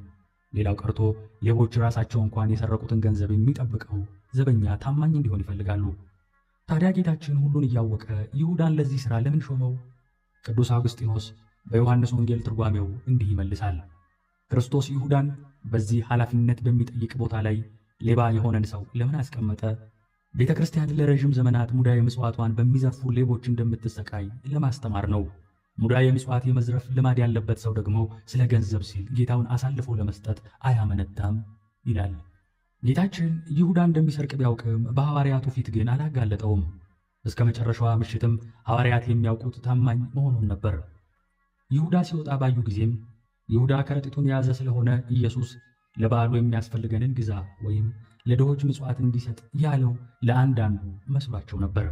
ሌላው ቀርቶ ሌቦች ራሳቸው እንኳን የሰረቁትን ገንዘብ የሚጠብቀው ዘበኛ ታማኝ እንዲሆን ይፈልጋሉ። ታዲያ ጌታችን ሁሉን እያወቀ ይሁዳን ለዚህ ሥራ ለምን ሾመው? ቅዱስ አውግስጢኖስ በዮሐንስ ወንጌል ትርጓሜው እንዲህ ይመልሳል። ክርስቶስ ይሁዳን በዚህ ኃላፊነት በሚጠይቅ ቦታ ላይ ሌባ የሆነን ሰው ለምን አስቀመጠ? ቤተ ክርስቲያን ለረዥም ዘመናት ሙዳየ ምጽዋቷን በሚዘርፉ ሌቦች እንደምትሰቃይ ለማስተማር ነው። ሙዳየ ምጽዋት የመዝረፍ ልማድ ያለበት ሰው ደግሞ ስለ ገንዘብ ሲል ጌታውን አሳልፎ ለመስጠት አያመነታም ይላል። ጌታችን ይሁዳ እንደሚሰርቅ ቢያውቅም በሐዋርያቱ ፊት ግን አላጋለጠውም። እስከ መጨረሻዋ ምሽትም ሐዋርያት የሚያውቁት ታማኝ መሆኑን ነበር። ይሁዳ ሲወጣ ባዩ ጊዜም ይሁዳ ከረጢቱን የያዘ ስለሆነ ኢየሱስ ለበዓሉ የሚያስፈልገንን ግዛ ወይም ለድሆች ምጽዋት እንዲሰጥ ያለው ለአንዳንዱ መስሏቸው ነበር።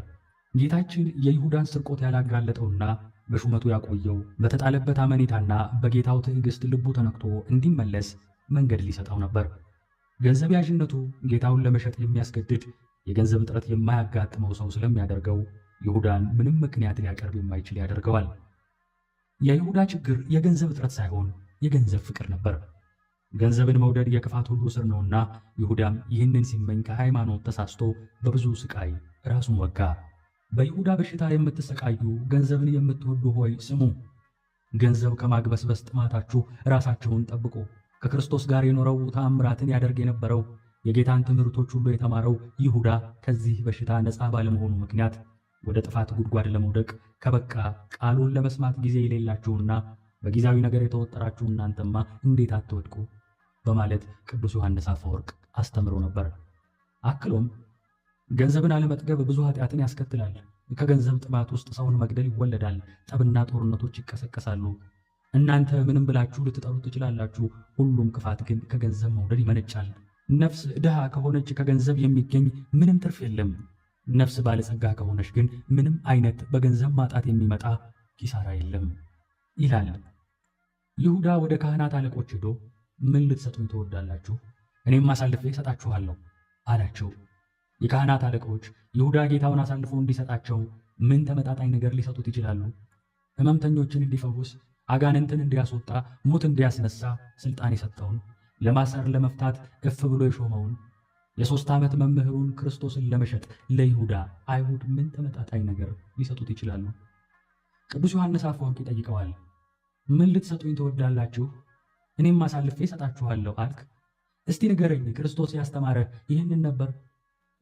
ጌታችን የይሁዳን ስርቆት ያላጋለጠውና በሹመቱ ያቆየው በተጣለበት አመኔታና በጌታው ትዕግሥት ልቡ ተነክቶ እንዲመለስ መንገድ ሊሰጠው ነበር። ገንዘብ ያዥነቱ ጌታውን ለመሸጥ የሚያስገድድ የገንዘብ እጥረት የማያጋጥመው ሰው ስለሚያደርገው ይሁዳን ምንም ምክንያት ሊያቀርብ የማይችል ያደርገዋል። የይሁዳ ችግር የገንዘብ እጥረት ሳይሆን የገንዘብ ፍቅር ነበር። ገንዘብን መውደድ የክፋት ሁሉ ስር ነውና ይሁዳም ይህንን ሲመኝ ከሃይማኖት ተሳስቶ በብዙ ስቃይ ራሱን ወጋ። በይሁዳ በሽታ የምትሰቃዩ ገንዘብን የምትወዱ ሆይ ስሙ። ገንዘብ ከማግበስበስ ጥማታችሁ ራሳቸውን ጠብቁ። ከክርስቶስ ጋር የኖረው ተአምራትን ያደርግ የነበረው የጌታን ትምህርቶች ሁሉ የተማረው ይሁዳ ከዚህ በሽታ ነፃ ባለመሆኑ ምክንያት ወደ ጥፋት ጉድጓድ ለመውደቅ ከበቃ ቃሉን ለመስማት ጊዜ የሌላችሁና በጊዜያዊ ነገር የተወጠራችሁ እናንተማ እንዴት አትወድቁ በማለት ቅዱስ ዮሐንስ አፈወርቅ አስተምሮ ነበር። አክሎም ገንዘብን አለመጥገብ ብዙ ኃጢአትን ያስከትላል። ከገንዘብ ጥማት ውስጥ ሰውን መግደል ይወለዳል። ጠብና ጦርነቶች ይቀሰቀሳሉ። እናንተ ምንም ብላችሁ ልትጠሩት ትችላላችሁ። ሁሉም ክፋት ግን ከገንዘብ መውደድ ይመነጫል። ነፍስ ድሃ ከሆነች ከገንዘብ የሚገኝ ምንም ትርፍ የለም። ነፍስ ባለጸጋ ከሆነች ግን ምንም አይነት በገንዘብ ማጣት የሚመጣ ኪሳራ የለም ይላል። ይሁዳ ወደ ካህናት አለቆች ሄዶ ምን ልትሰጡኝ ትወዳላችሁ? እኔም አሳልፌ እሰጣችኋለሁ አላቸው። የካህናት አለቆች ይሁዳ ጌታውን አሳልፎ እንዲሰጣቸው ምን ተመጣጣኝ ነገር ሊሰጡት ይችላሉ? ሕመምተኞችን እንዲፈውስ፣ አጋንንትን እንዲያስወጣ፣ ሙት እንዲያስነሳ ስልጣን የሰጠውን፣ ለማሰር ለመፍታት እፍ ብሎ የሾመውን፣ የ3 ዓመት መምህሩን ክርስቶስን ለመሸጥ ለይሁዳ አይሁድ ምን ተመጣጣኝ ነገር ሊሰጡት ይችላሉ? ቅዱስ ዮሐንስ አፈወርቅ ይጠይቀዋል። ምን ልትሰጡኝ ትወዳላችሁ? እኔም አሳልፌ እሰጣችኋለሁ አልክ። እስቲ ንገረኝ፣ ክርስቶስ ያስተማረ ይህንን ነበር?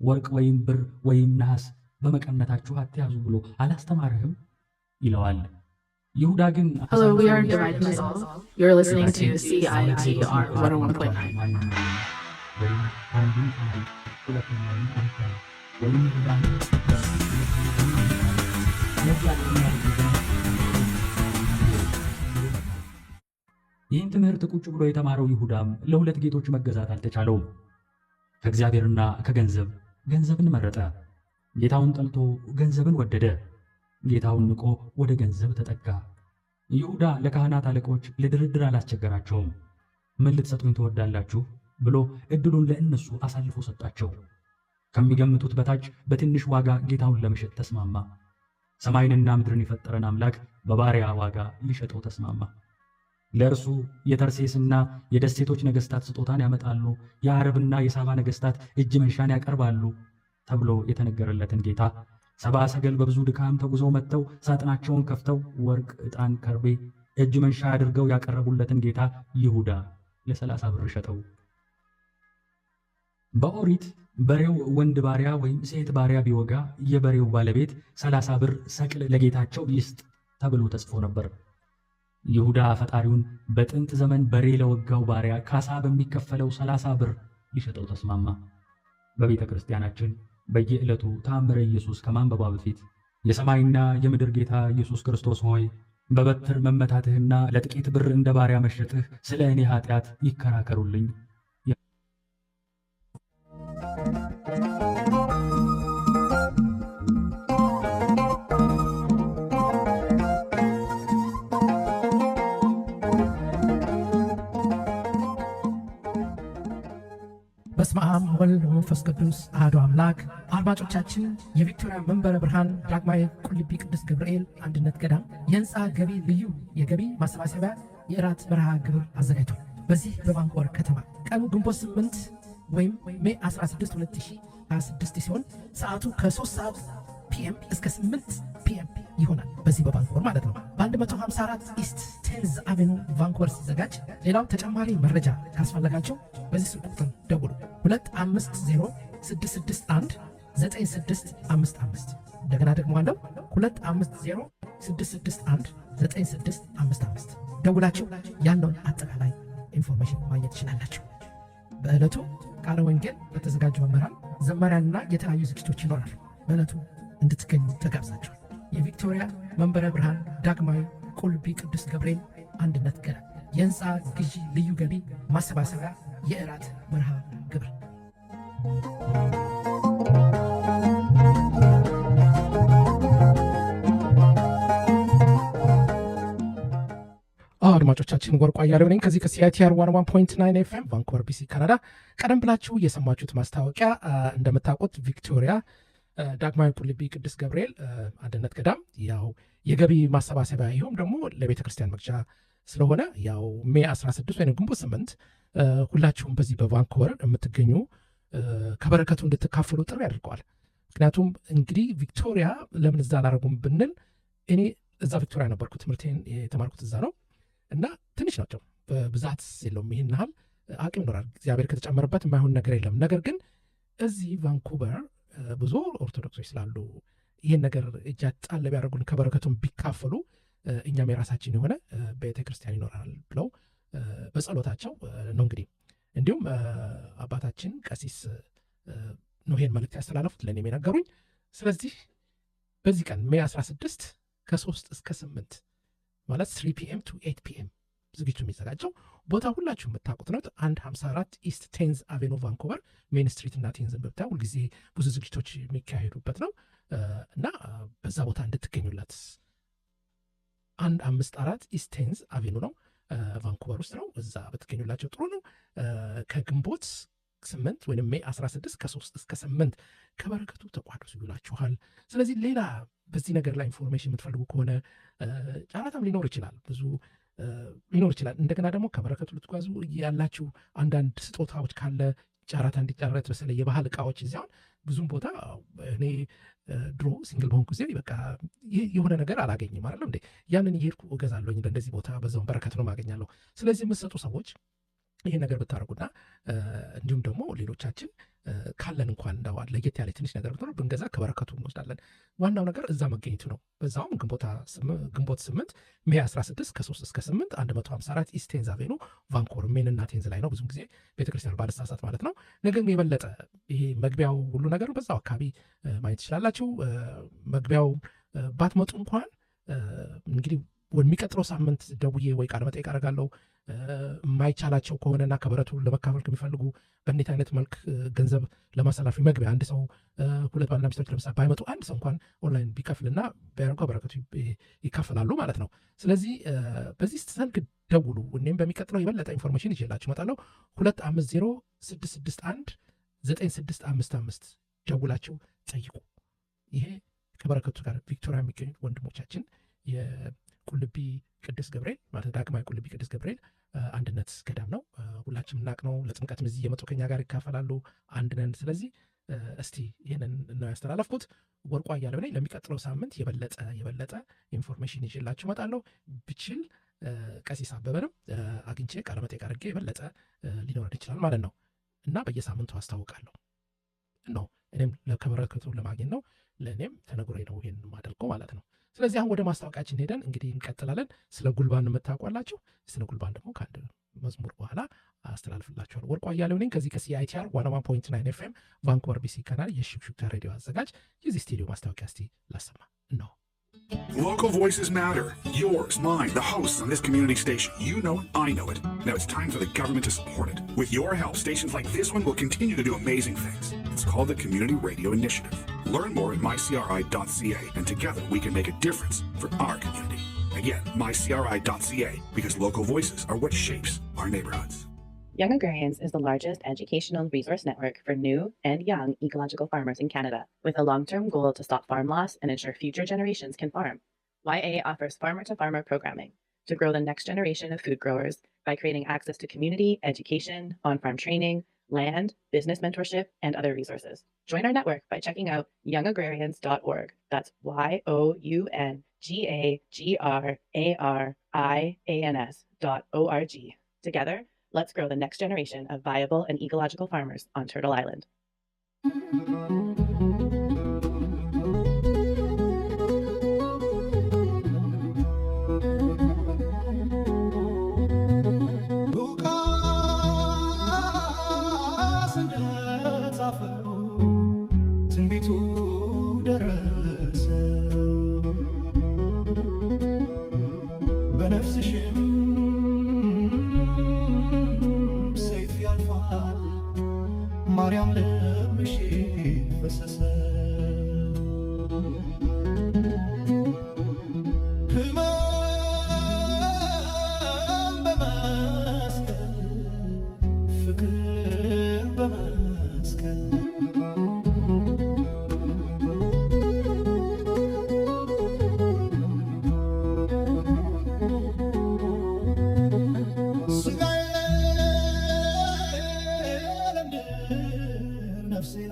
ወርቅ ወይም ብር ወይም ነሐስ በመቀነታችሁ አትያዙ ብሎ አላስተማረህም? ይለዋል። ይሁዳ ግን Hello, we are Divided Resolve. You're listening to CITR 101.9. ይህን ትምህርት ቁጭ ብሎ የተማረው ይሁዳም ለሁለት ጌቶች መገዛት አልተቻለውም። ከእግዚአብሔርና ከገንዘብ ገንዘብን መረጠ። ጌታውን ጠልቶ ገንዘብን ወደደ። ጌታውን ንቆ ወደ ገንዘብ ተጠጋ። ይሁዳ ለካህናት አለቆች ለድርድር አላስቸገራቸውም። ምን ልትሰጡኝ ትወዳላችሁ ብሎ ዕድሉን ለእነሱ አሳልፎ ሰጣቸው። ከሚገምቱት በታች በትንሽ ዋጋ ጌታውን ለመሸጥ ተስማማ። ሰማይንና ምድርን የፈጠረን አምላክ በባሪያ ዋጋ ሊሸጠው ተስማማ። ለእርሱ የተርሴስና የደሴቶች ነገሥታት ስጦታን ያመጣሉ፣ የአረብና የሳባ ነገሥታት እጅ መንሻን ያቀርባሉ ተብሎ የተነገረለትን ጌታ ሰብአ ሰገል በብዙ ድካም ተጉዘው መጥተው ሳጥናቸውን ከፍተው ወርቅ፣ ዕጣን፣ ከርቤ እጅ መንሻ አድርገው ያቀረቡለትን ጌታ ይሁዳ ለ30 ብር ሸጠው። በኦሪት በሬው ወንድ ባሪያ ወይም ሴት ባሪያ ቢወጋ የበሬው ባለቤት 30 ብር ሰቅል ለጌታቸው ይስጥ ተብሎ ተጽፎ ነበር። ይሁዳ ፈጣሪውን በጥንት ዘመን በሬ ለወጋው ባሪያ ካሳ በሚከፈለው 30 ብር ሊሸጠው ተስማማ። በቤተ ክርስቲያናችን በየዕለቱ ተአምረ ኢየሱስ ከማንበባ በፊት የሰማይና የምድር ጌታ ኢየሱስ ክርስቶስ ሆይ በበትር መመታትህና ለጥቂት ብር እንደ ባሪያ መሸጥህ ስለ እኔ ኃጢአት ይከራከሩልኝ። በስመ አብ ወወልድ ወመንፈስ ቅዱስ አሐዱ አምላክ። አድማጮቻችን የቪክቶሪያ መንበረ ብርሃን ዳግማዊ ቁልቢ ቅዱስ ገብርኤል አንድነት ገዳም የህንፃ ገቢ ልዩ የገቢ ማሰባሰቢያ የእራት መርሃ ግብር አዘጋጅቷል። በዚህ በቫንኮቨር ከተማ ቀኑ ግንቦት 8 ወይም ሜይ 16 2026 ሲሆን ሰዓቱ ከ3 ሰዓት ፒኤም እስከ 8 ፒኤም ይሆናል። በዚህ በቫንኮቨር ማለት ነው። በ154 ኢስት ቴንዝ አቬኑ ቫንኮቨር ሲዘጋጅ። ሌላው ተጨማሪ መረጃ ካስፈለጋቸው በዚህ ስልክ ቁጥር ደውሉ 2506619655። እንደገና ደግሞ አለው 2506619655 ደውላችሁ ያለውን አጠቃላይ ኢንፎርሜሽን ማግኘት ትችላላችሁ። በዕለቱ ቃለ ወንጌል በተዘጋጁ መምህራን ዘማሪያንና የተለያዩ ዝግጅቶች ይኖራሉ። በዕለቱ እንድትገኙ ተጋብዛችኋል። የቪክቶሪያ መንበረ ብርሃን ዳግማዊ ቁልቢ ቅዱስ ገብርኤል አንድነት ገዳም የህንፃ ግዢ ልዩ ገቢ ማሰባሰቢያ የእራት መርሃ ግብር። አድማጮቻችን ወርቁ አያሌው ነኝ ከዚህ ከሲአይቲአር 101.9 ኤፍኤም ቫንኮቨር ቢሲ ካናዳ። ቀደም ብላችሁ የሰማችሁት ማስታወቂያ እንደምታውቁት ቪክቶሪያ ዳግማዊ ቁልቢ ቅዱስ ገብርኤል አንድነት ገዳም ያው የገቢ ማሰባሰቢያ ይሁም ደግሞ ለቤተ ክርስቲያን መግዣ ስለሆነ ያው ሜይ 16 ወይም ግንቦት 8 ሁላችሁም በዚህ በቫንኮቨር የምትገኙ ከበረከቱ እንድትካፈሉ ጥሪ አድርገዋል። ምክንያቱም እንግዲህ ቪክቶሪያ ለምን እዛ አላረጉም ብንል እኔ እዛ ቪክቶሪያ ነበርኩ፣ ትምህርቴን የተማርኩት እዛ ነው እና ትንሽ ናቸው፣ በብዛት የለውም። ይህን ያህል አቅም ይኖራል፣ እግዚአብሔር ከተጨመረበት የማይሆን ነገር የለም። ነገር ግን እዚህ ቫንኩቨር ብዙ ኦርቶዶክሶች ስላሉ ይህን ነገር እጃጣን ለቢያደርጉን ከበረከቱን ቢካፈሉ እኛም የራሳችን የሆነ ቤተ ክርስቲያን ይኖራል ብለው በጸሎታቸው ነው እንግዲህ። እንዲሁም አባታችን ቀሲስ ነው ይሄን መልእክት ያስተላለፉት ለእኔም የነገሩኝ። ስለዚህ በዚህ ቀን ሜይ 16 ከ3 እስከ 8 ማለት 3 ፒኤም ቱ 8 ፒኤም ዝግጅቱ የሚዘጋጀው ቦታ ሁላችሁ የምታውቁት ነው። 154 ኢስት ቴንዝ አቬኑ ቫንኮቨር ሜን ስትሪት እና ቴንዝን በብታ ሁልጊዜ ብዙ ዝግጅቶች የሚካሄዱበት ነው እና በዛ ቦታ እንድትገኙለት 154 ኢስት ቴንዝ አቬኑ ነው፣ ቫንኩቨር ውስጥ ነው። እዛ በትገኙላቸው ጥሩ ነው። ከግንቦት 8 ወይም ሜይ 16 ከ3 እስከ 8 ከበረከቱ ተቋደሱ ይላችኋል። ስለዚህ ሌላ በዚህ ነገር ላይ ኢንፎርሜሽን የምትፈልጉ ከሆነ ጫራታም ሊኖር ይችላል፣ ብዙ ሊኖር ይችላል። እንደገና ደግሞ ከበረከቱ ልትጓዙ ያላችሁ አንዳንድ ስጦታዎች ካለ ጫራታ እንዲጫረት በተለይ የባህል እቃዎች እዚያውን ብዙም ቦታ እኔ ድሮ ሲንግል በሆንኩ ጊዜ በቃ የሆነ ነገር አላገኝም አይደለም እንዴ፣ ያንን እየሄድኩ እገዛለሁኝ እንደዚህ ቦታ በዛውን በረከት ነው ማገኛለሁ። ስለዚህ የምትሰጡ ሰዎች ይሄን ነገር ብታደርጉና እንዲሁም ደግሞ ሌሎቻችን ካለን እንኳን እንደዋል ለየት ያለ ትንሽ ነገር ብትኖር ብንገዛ ከበረከቱ እንወስዳለን። ዋናው ነገር እዛ መገኘቱ ነው። በዛውም ግንቦት 8 ሜይ 16 ከ3 እስከ 8 154 ኢስት ቴንዝ አቬኑ ቫንኮቨር ሜን እና ቴንዝ ላይ ነው። ብዙ ጊዜ ቤተክርስቲያን ባለሳሳት ማለት ነው። ነገር ግን የበለጠ ይሄ መግቢያው ሁሉ ነገሩ በዛው አካባቢ ማየት ትችላላችሁ። መግቢያው ባትመጡ እንኳን እንግዲህ ወደሚቀጥለው ሳምንት ደውዬ ወይ ቃለ መጠይቅ አደርጋለሁ። የማይቻላቸው ከሆነና ከበረቱ ለመካፈል ከሚፈልጉ በእንዴት አይነት መልክ ገንዘብ ለማሳላፊ መግቢያ አንድ ሰው ሁለት ባልና ሚስቶች ለምሳሌ ባይመጡ አንድ ሰው እንኳን ኦንላይን ቢከፍልና ቢያደርጉ በረከቱ ይካፈላሉ ማለት ነው። ስለዚህ በዚህ ስልክ ደውሉ። እኔም በሚቀጥለው የበለጠ ኢንፎርሜሽን ይዤላችሁ እመጣለሁ። 2506619655 ደውላችሁ ጠይቁ። ይሄ ከበረከቱ ጋር ቪክቶሪያ የሚገኙ ወንድሞቻችን ቁልቢ ቅዱስ ገብርኤል ማለት ዳግማዊ ቁልቢ ቅዱስ ገብርኤል አንድነት ገዳም ነው። ሁላችንም እናቅ ነው። ለጥምቀት እዚህ እየመጡ ከኛ ጋር ይካፈላሉ። አንድ ነን። ስለዚህ እስቲ ይህንን ነው ያስተላለፍኩት። ወርቁ አያሌው ነኝ። ለሚቀጥለው ሳምንት የበለጠ ኢንፎርሜሽን ይዤላችሁ እመጣለሁ። ብችል ቀሲስ አበበንም አግኝቼ ቃለ መጠይቅ አድርጌ የበለጠ ሊኖረን ይችላል ማለት ነው እና በየሳምንቱ አስታውቃለሁ ነው። እኔም ከበረከቱ ለማግኘት ነው። ለእኔም ተነግሮኝ ነው ይሄን የማደርገው ማለት ነው። ስለዚህ አሁን ወደ ማስታወቂያችን ሄደን እንግዲህ እንቀጥላለን። ስለ ጉልባን የምታውቋላችሁ፣ ስለ ጉልባን ደግሞ ከአንድ መዝሙር በኋላ አስተላልፍላችኋለሁ። ወርቁ አያሌው ነኝ ከዚህ ከሲአይቲአር 101.9 ኤፍኤም ቫንኩቨር ቢሲ ካናል የሹክሹክታ ሬዲዮ አዘጋጅ። የዚህ ስቱዲዮ ማስታወቂያ እስቲ ላሰማ ነው። Local voices matter. Yours, mine, the hosts on this community station. You know it, I know it. Now it's time for the government to support it. With your help, stations like this one will continue to do amazing things. It's called the Community Radio Initiative. Learn more at mycri.ca, and together we can make a difference for our community. Again, mycri.ca, because local voices are what shapes our neighborhoods. Young Agrarians is the largest educational resource network for new and young ecological farmers in Canada, with a long-term goal to stop farm loss and ensure future generations can farm. YA offers farmer-to-farmer programming to grow the next generation of food growers by creating access to community, education, on-farm training, land, business mentorship, and other resources. Join our network by checking out youngagrarians.org. That's YOUNGAGRARIANS.org. Together, let's grow the next generation of viable and ecological farmers on Turtle Island. ትንቢቱ ደረሰ በነፍስሽም ማርያም ልብሽ ፈሰሰ ህመም በመስቀል ፍቅር በመስቀል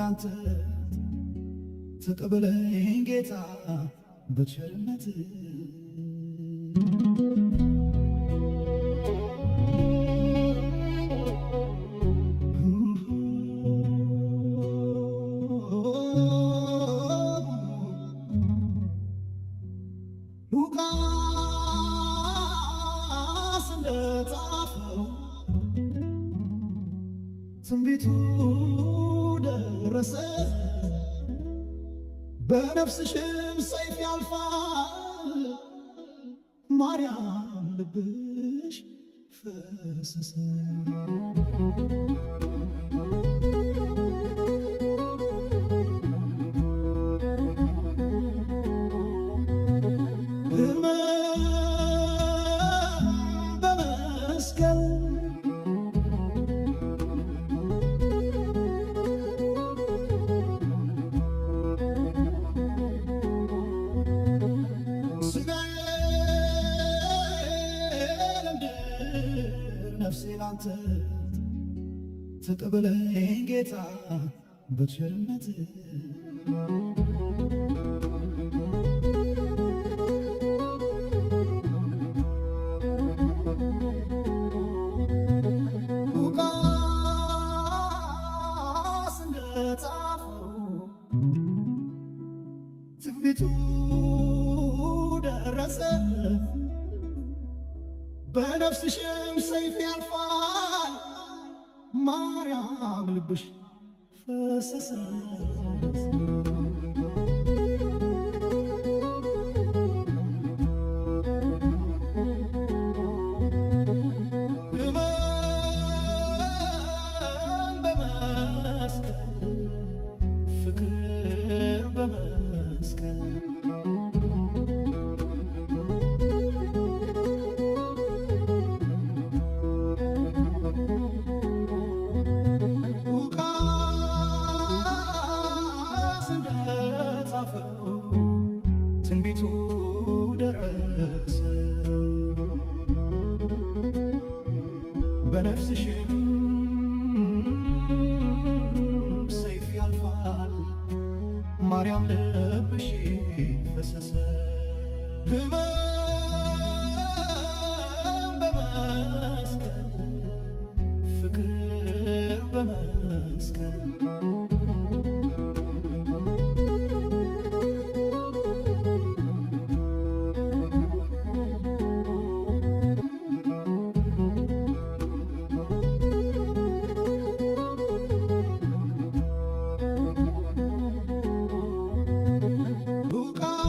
አንተ ተቀበለኝ ጌታ በቸርነት ሉቃስ እንደጻፈው ትንቢቱ ደረሰ በነፍስሽም ሰይፍ ያልፋል ማርያም ልብሽ ፈሰሰ በመስቀል አንተ ተቀበለኝ ጌታ በቸርነት ሉቃስ እንደጻፈው ትንቢቱ ደረሰ በነፍስሽም ሰይፍ ያልፋል ማርያም ልብሽ ፈሰሰ ህመም በመስቀል ፍቅር በመስቀል ማርያም ልብሽ ፈሰሰ ህመም በመስቀል ፍቅር በመስቀል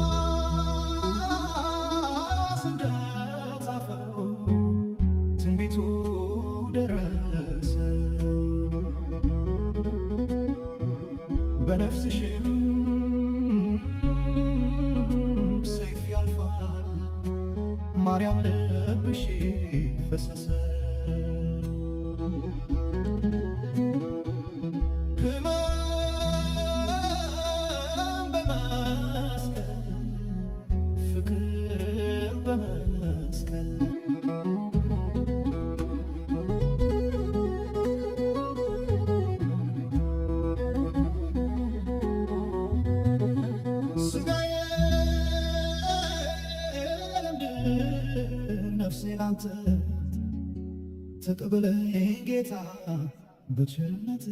ሉቃስ እንደጻፈው ትንቢቱ ደረሰ በነፍስሽም ሰይፍ ያልፋል ማርያም ልብሽ ፈሰሰ ህመም በመስቀል ፍቅር በመስቀል ስጋዬ ለምድር ነፍሴ ላንተ ተቀበለኝ ጌታ በቸርነት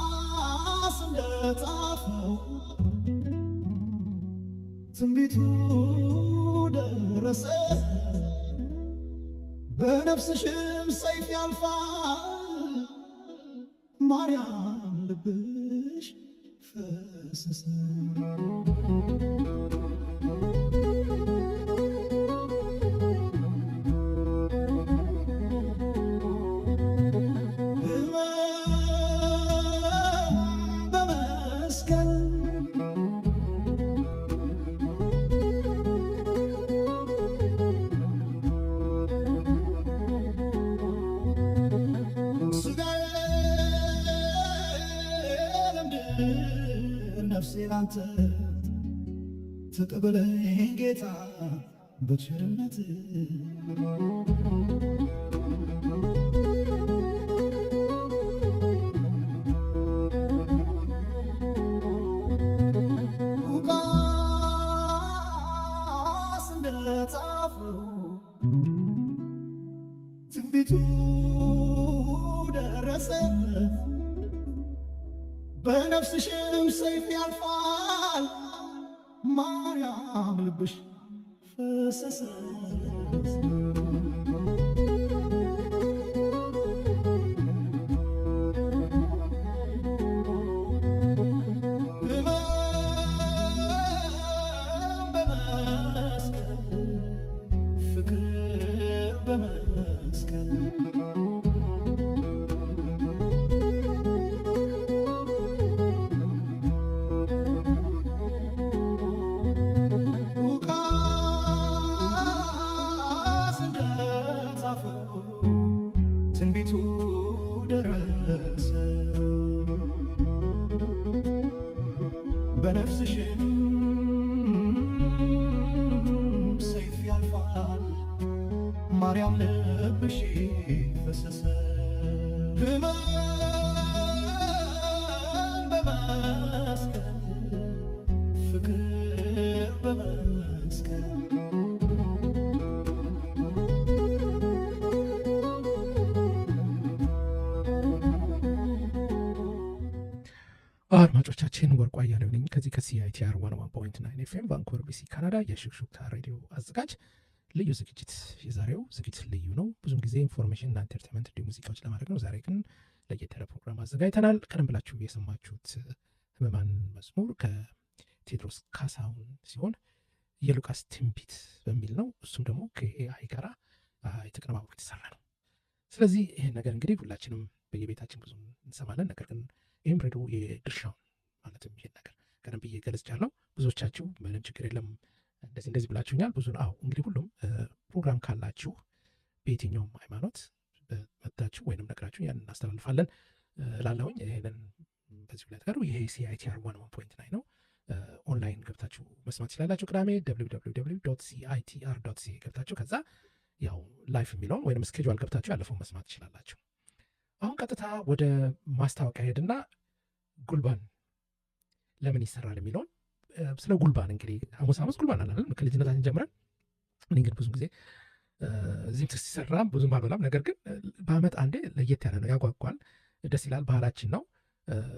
ሉቃስ እንደጻፈው ትንቢቱ ደረሰ በነፍስሽም ሰይፍ ያልፋል ማርያም ልብሽ ፈሰሰ ህመም በመስቀል ስጋዬ ለምድር ነፍሴ ላንተ ተቀበለኝ ጌታ በቸርነት ሉቃስ እንደጻፈው ትንቢቱ ደረሰ በነፍስሽም ሰይፍ ያልፋል ማርያም ልብሽ ፈሰሰ ህመም በመስቀል ፍቅር በመስቀል ሉቃስ እንደጻፈው ትንቢቱ ደረሰ በነፍስሽም ሰይፍ ያልፋል ማርያም ልብሽ ፈሰሰ ህመም በመስቀል ፍቅር በመስቀል አድማጮቻችን ወርቁ አያሌው ነኝ ከዚህ ከሲአይቲአር 101.9 ኤፍኤም ቫንኩቨር ቢሲ ካናዳ የሹክሹክታ ሬዲዮ አዘጋጅ። ልዩ ዝግጅት፣ የዛሬው ዝግጅት ልዩ ነው። ብዙም ጊዜ ኢንፎርሜሽን እና ኢንተርቴንመንት እንዲሁ ሙዚቃዎች ለማድረግ ነው። ዛሬ ግን ለየት ያለ ፕሮግራም አዘጋጅተናል። ቀደም ብላችሁ የሰማችሁት ህመማን መዝሙር ከቴዎድሮስ ካሳሁን ሲሆን የሉቃስ ትንቢት በሚል ነው። እሱም ደግሞ ከኤአይ ጋር የተቀነባብሮ የተሰራ ነው። ስለዚህ ይህን ነገር እንግዲህ ሁላችንም በየቤታችን ብዙ እንሰማለን። ነገር ግን ይህም ሬዲዮ የድርሻውን ማለትም ይሄን ነገር ቀደም ብዬ ገለጽቻለሁ። ብዙዎቻችሁ ምንም ችግር የለም እንደዚህ ብላችሁኛል። ብዙ ነው። እንግዲህ ሁሉም ፕሮግራም ካላችሁ በየትኛውም ሃይማኖት መታችሁ ወይንም ነግራችሁ ያን እናስተላልፋለን ላለሁኝ። ይህንን በዚሁ ላይ ተቀሩ። ይሄ CITR 101.9 ነው። ኦንላይን ገብታችሁ መስማት ትችላላችሁ። ቅዳሜ www.citr.ca ገብታችሁ ከዛ ያው ላይፍ የሚለውን ወይም ስኬጁል ገብታችሁ ያለፈው መስማት ትችላላችሁ። አሁን ቀጥታ ወደ ማስታወቂያ ሄድና ጉልባን ለምን ይሰራል የሚለውን ስለ ጉልባን እንግዲህ ሐሙስ ጉልባን አላለም ከልጅነታችን ጀምረን። እኔ ግን ብዙ ጊዜ እዚህም ሲሰራ ብዙም አልበላም። ነገር ግን በአመት አንዴ ለየት ያለ ነው፣ ያጓጓል፣ ደስ ይላል፣ ባህላችን ነው።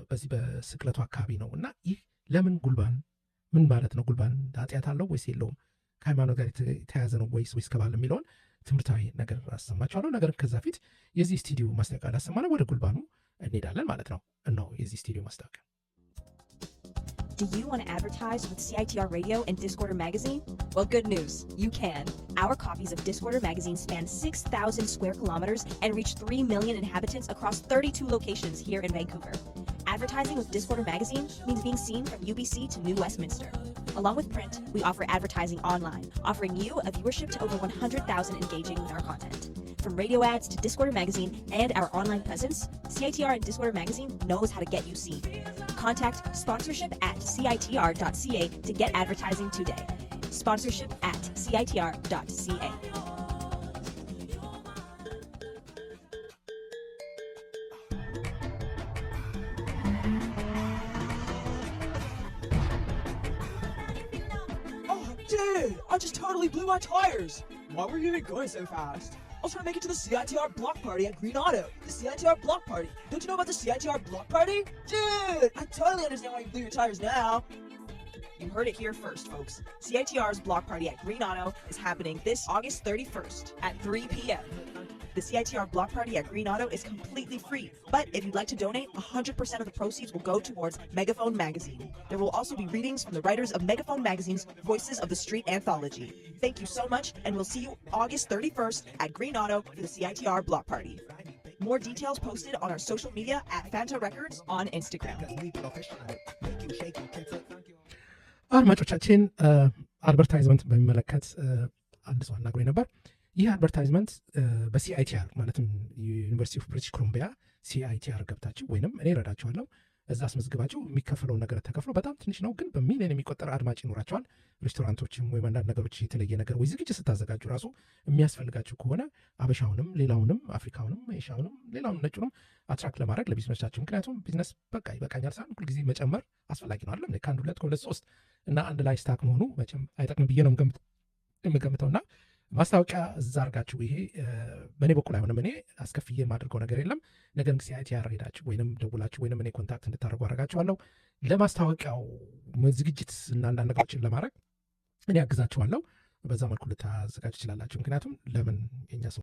በዚህ በስቅለቱ አካባቢ ነው እና ይህ ለምን ጉልባን ምን ማለት ነው? ጉልባን ኃጢአት አለው ወይስ የለውም? ከሃይማኖት ጋር የተያያዘ ነው ወይስ ከባህል የሚለውን ትምህርታዊ ነገር አሰማችኋለሁ። ነገር ከዛ ፊት የዚህ ስቱዲዮ ማስታወቂያ ላሰማና ወደ ጉልባኑ እንሄዳለን ማለት ነው። እነሆ የዚህ ስቱዲዮ ማስታወቂያ። Do you want to advertise with CITR Radio and Discorder Magazine? Well, good news. You can. Our copies of Discorder Magazine span 6,000 square kilometers and reach 3 million inhabitants across 32 locations here in Vancouver. Advertising with Discorder Magazine means being seen from UBC to New Westminster. Along with print, we offer advertising online, offering you a viewership to over 100,000 engaging with our content. From radio ads to Discorder Magazine and our online presence, CITR and Discorder Magazine knows how to get you seen. Contact sponsorship@citr.ca to get advertising today. Sponsorship@citr.ca. Dude, I just totally blew my tires. Why were you even going so fast? I was trying to make it to the CITR block party at Green Auto. The CITR block party. Don't you know about the CITR block party? Dude, I totally understand why you blew your tires now. You heard it here first, folks. CITR's block party at Green Auto is happening this August 31st at 3 p.m. The CITR block party at Green Auto is completely free, but if you'd like to donate, 100% of the proceeds will go towards Megaphone Magazine. There will also be readings from the writers of Megaphone Magazine's Voices of the Street anthology. Thank you so much, and we'll see you August 31st at Green Auto for the CITR block party. More details posted on our social media at Fanta Records on Instagram. አድማጮቻችን አድቨርታይዝመንት በሚመለከት አንድ ሰው አናግሮኝ ነበር። ይህ አድቨርታይዝመንት በሲአይቲአር ማለትም ዩኒቨርሲቲ ኦፍ ብሪቲሽ ኮሎምቢያ ሲአይቲአር ገብታችሁ ወይንም እኔ እረዳችኋለሁ እዛ አስመዝግባችሁ የሚከፈለውን ነገር ተከፍሎ በጣም ትንሽ ነው፣ ግን በሚሊዮን የሚቆጠር አድማጭ ይኖራቸዋል። ሬስቶራንቶችም ወይም አንዳንድ ነገሮች የተለየ ነገር ወይ ዝግጅት ስታዘጋጁ ራሱ የሚያስፈልጋችሁ ከሆነ አበሻውንም፣ ሌላውንም፣ አፍሪካውንም፣ ኤሻውንም፣ ሌላውንም ነጩንም አትራክት ለማድረግ ለቢዝነሳችሁ። ምክንያቱም ቢዝነስ በቃ ይበቃኛል ሳይሆን ሁልጊዜ መጨመር አስፈላጊ ነው አይደለም። ከአንድ ሁለት ከሁለት ሶስት እና አንድ ላይ ስታክ መሆኑ መቼም አይጠቅም ብዬ ነው የምገምተውና ማስታወቂያ እዛ አድርጋችሁ ይሄ በእኔ በኩል አይሆንም። እኔ አስከፍዬ የማድርገው ነገር የለም። ነገር ግን ሲአይቲአር ሄዳችሁ ወይንም ደውላችሁ ወይንም እኔ ኮንታክት እንድታደርጉ አደርጋችኋለሁ። ለማስታወቂያው ዝግጅት እና አንዳንድ ነገሮችን ለማድረግ እኔ አግዛችኋለሁ። በዛ መልኩ ልታዘጋጅ ትችላላችሁ። ምክንያቱም ለምን የኛ ሰው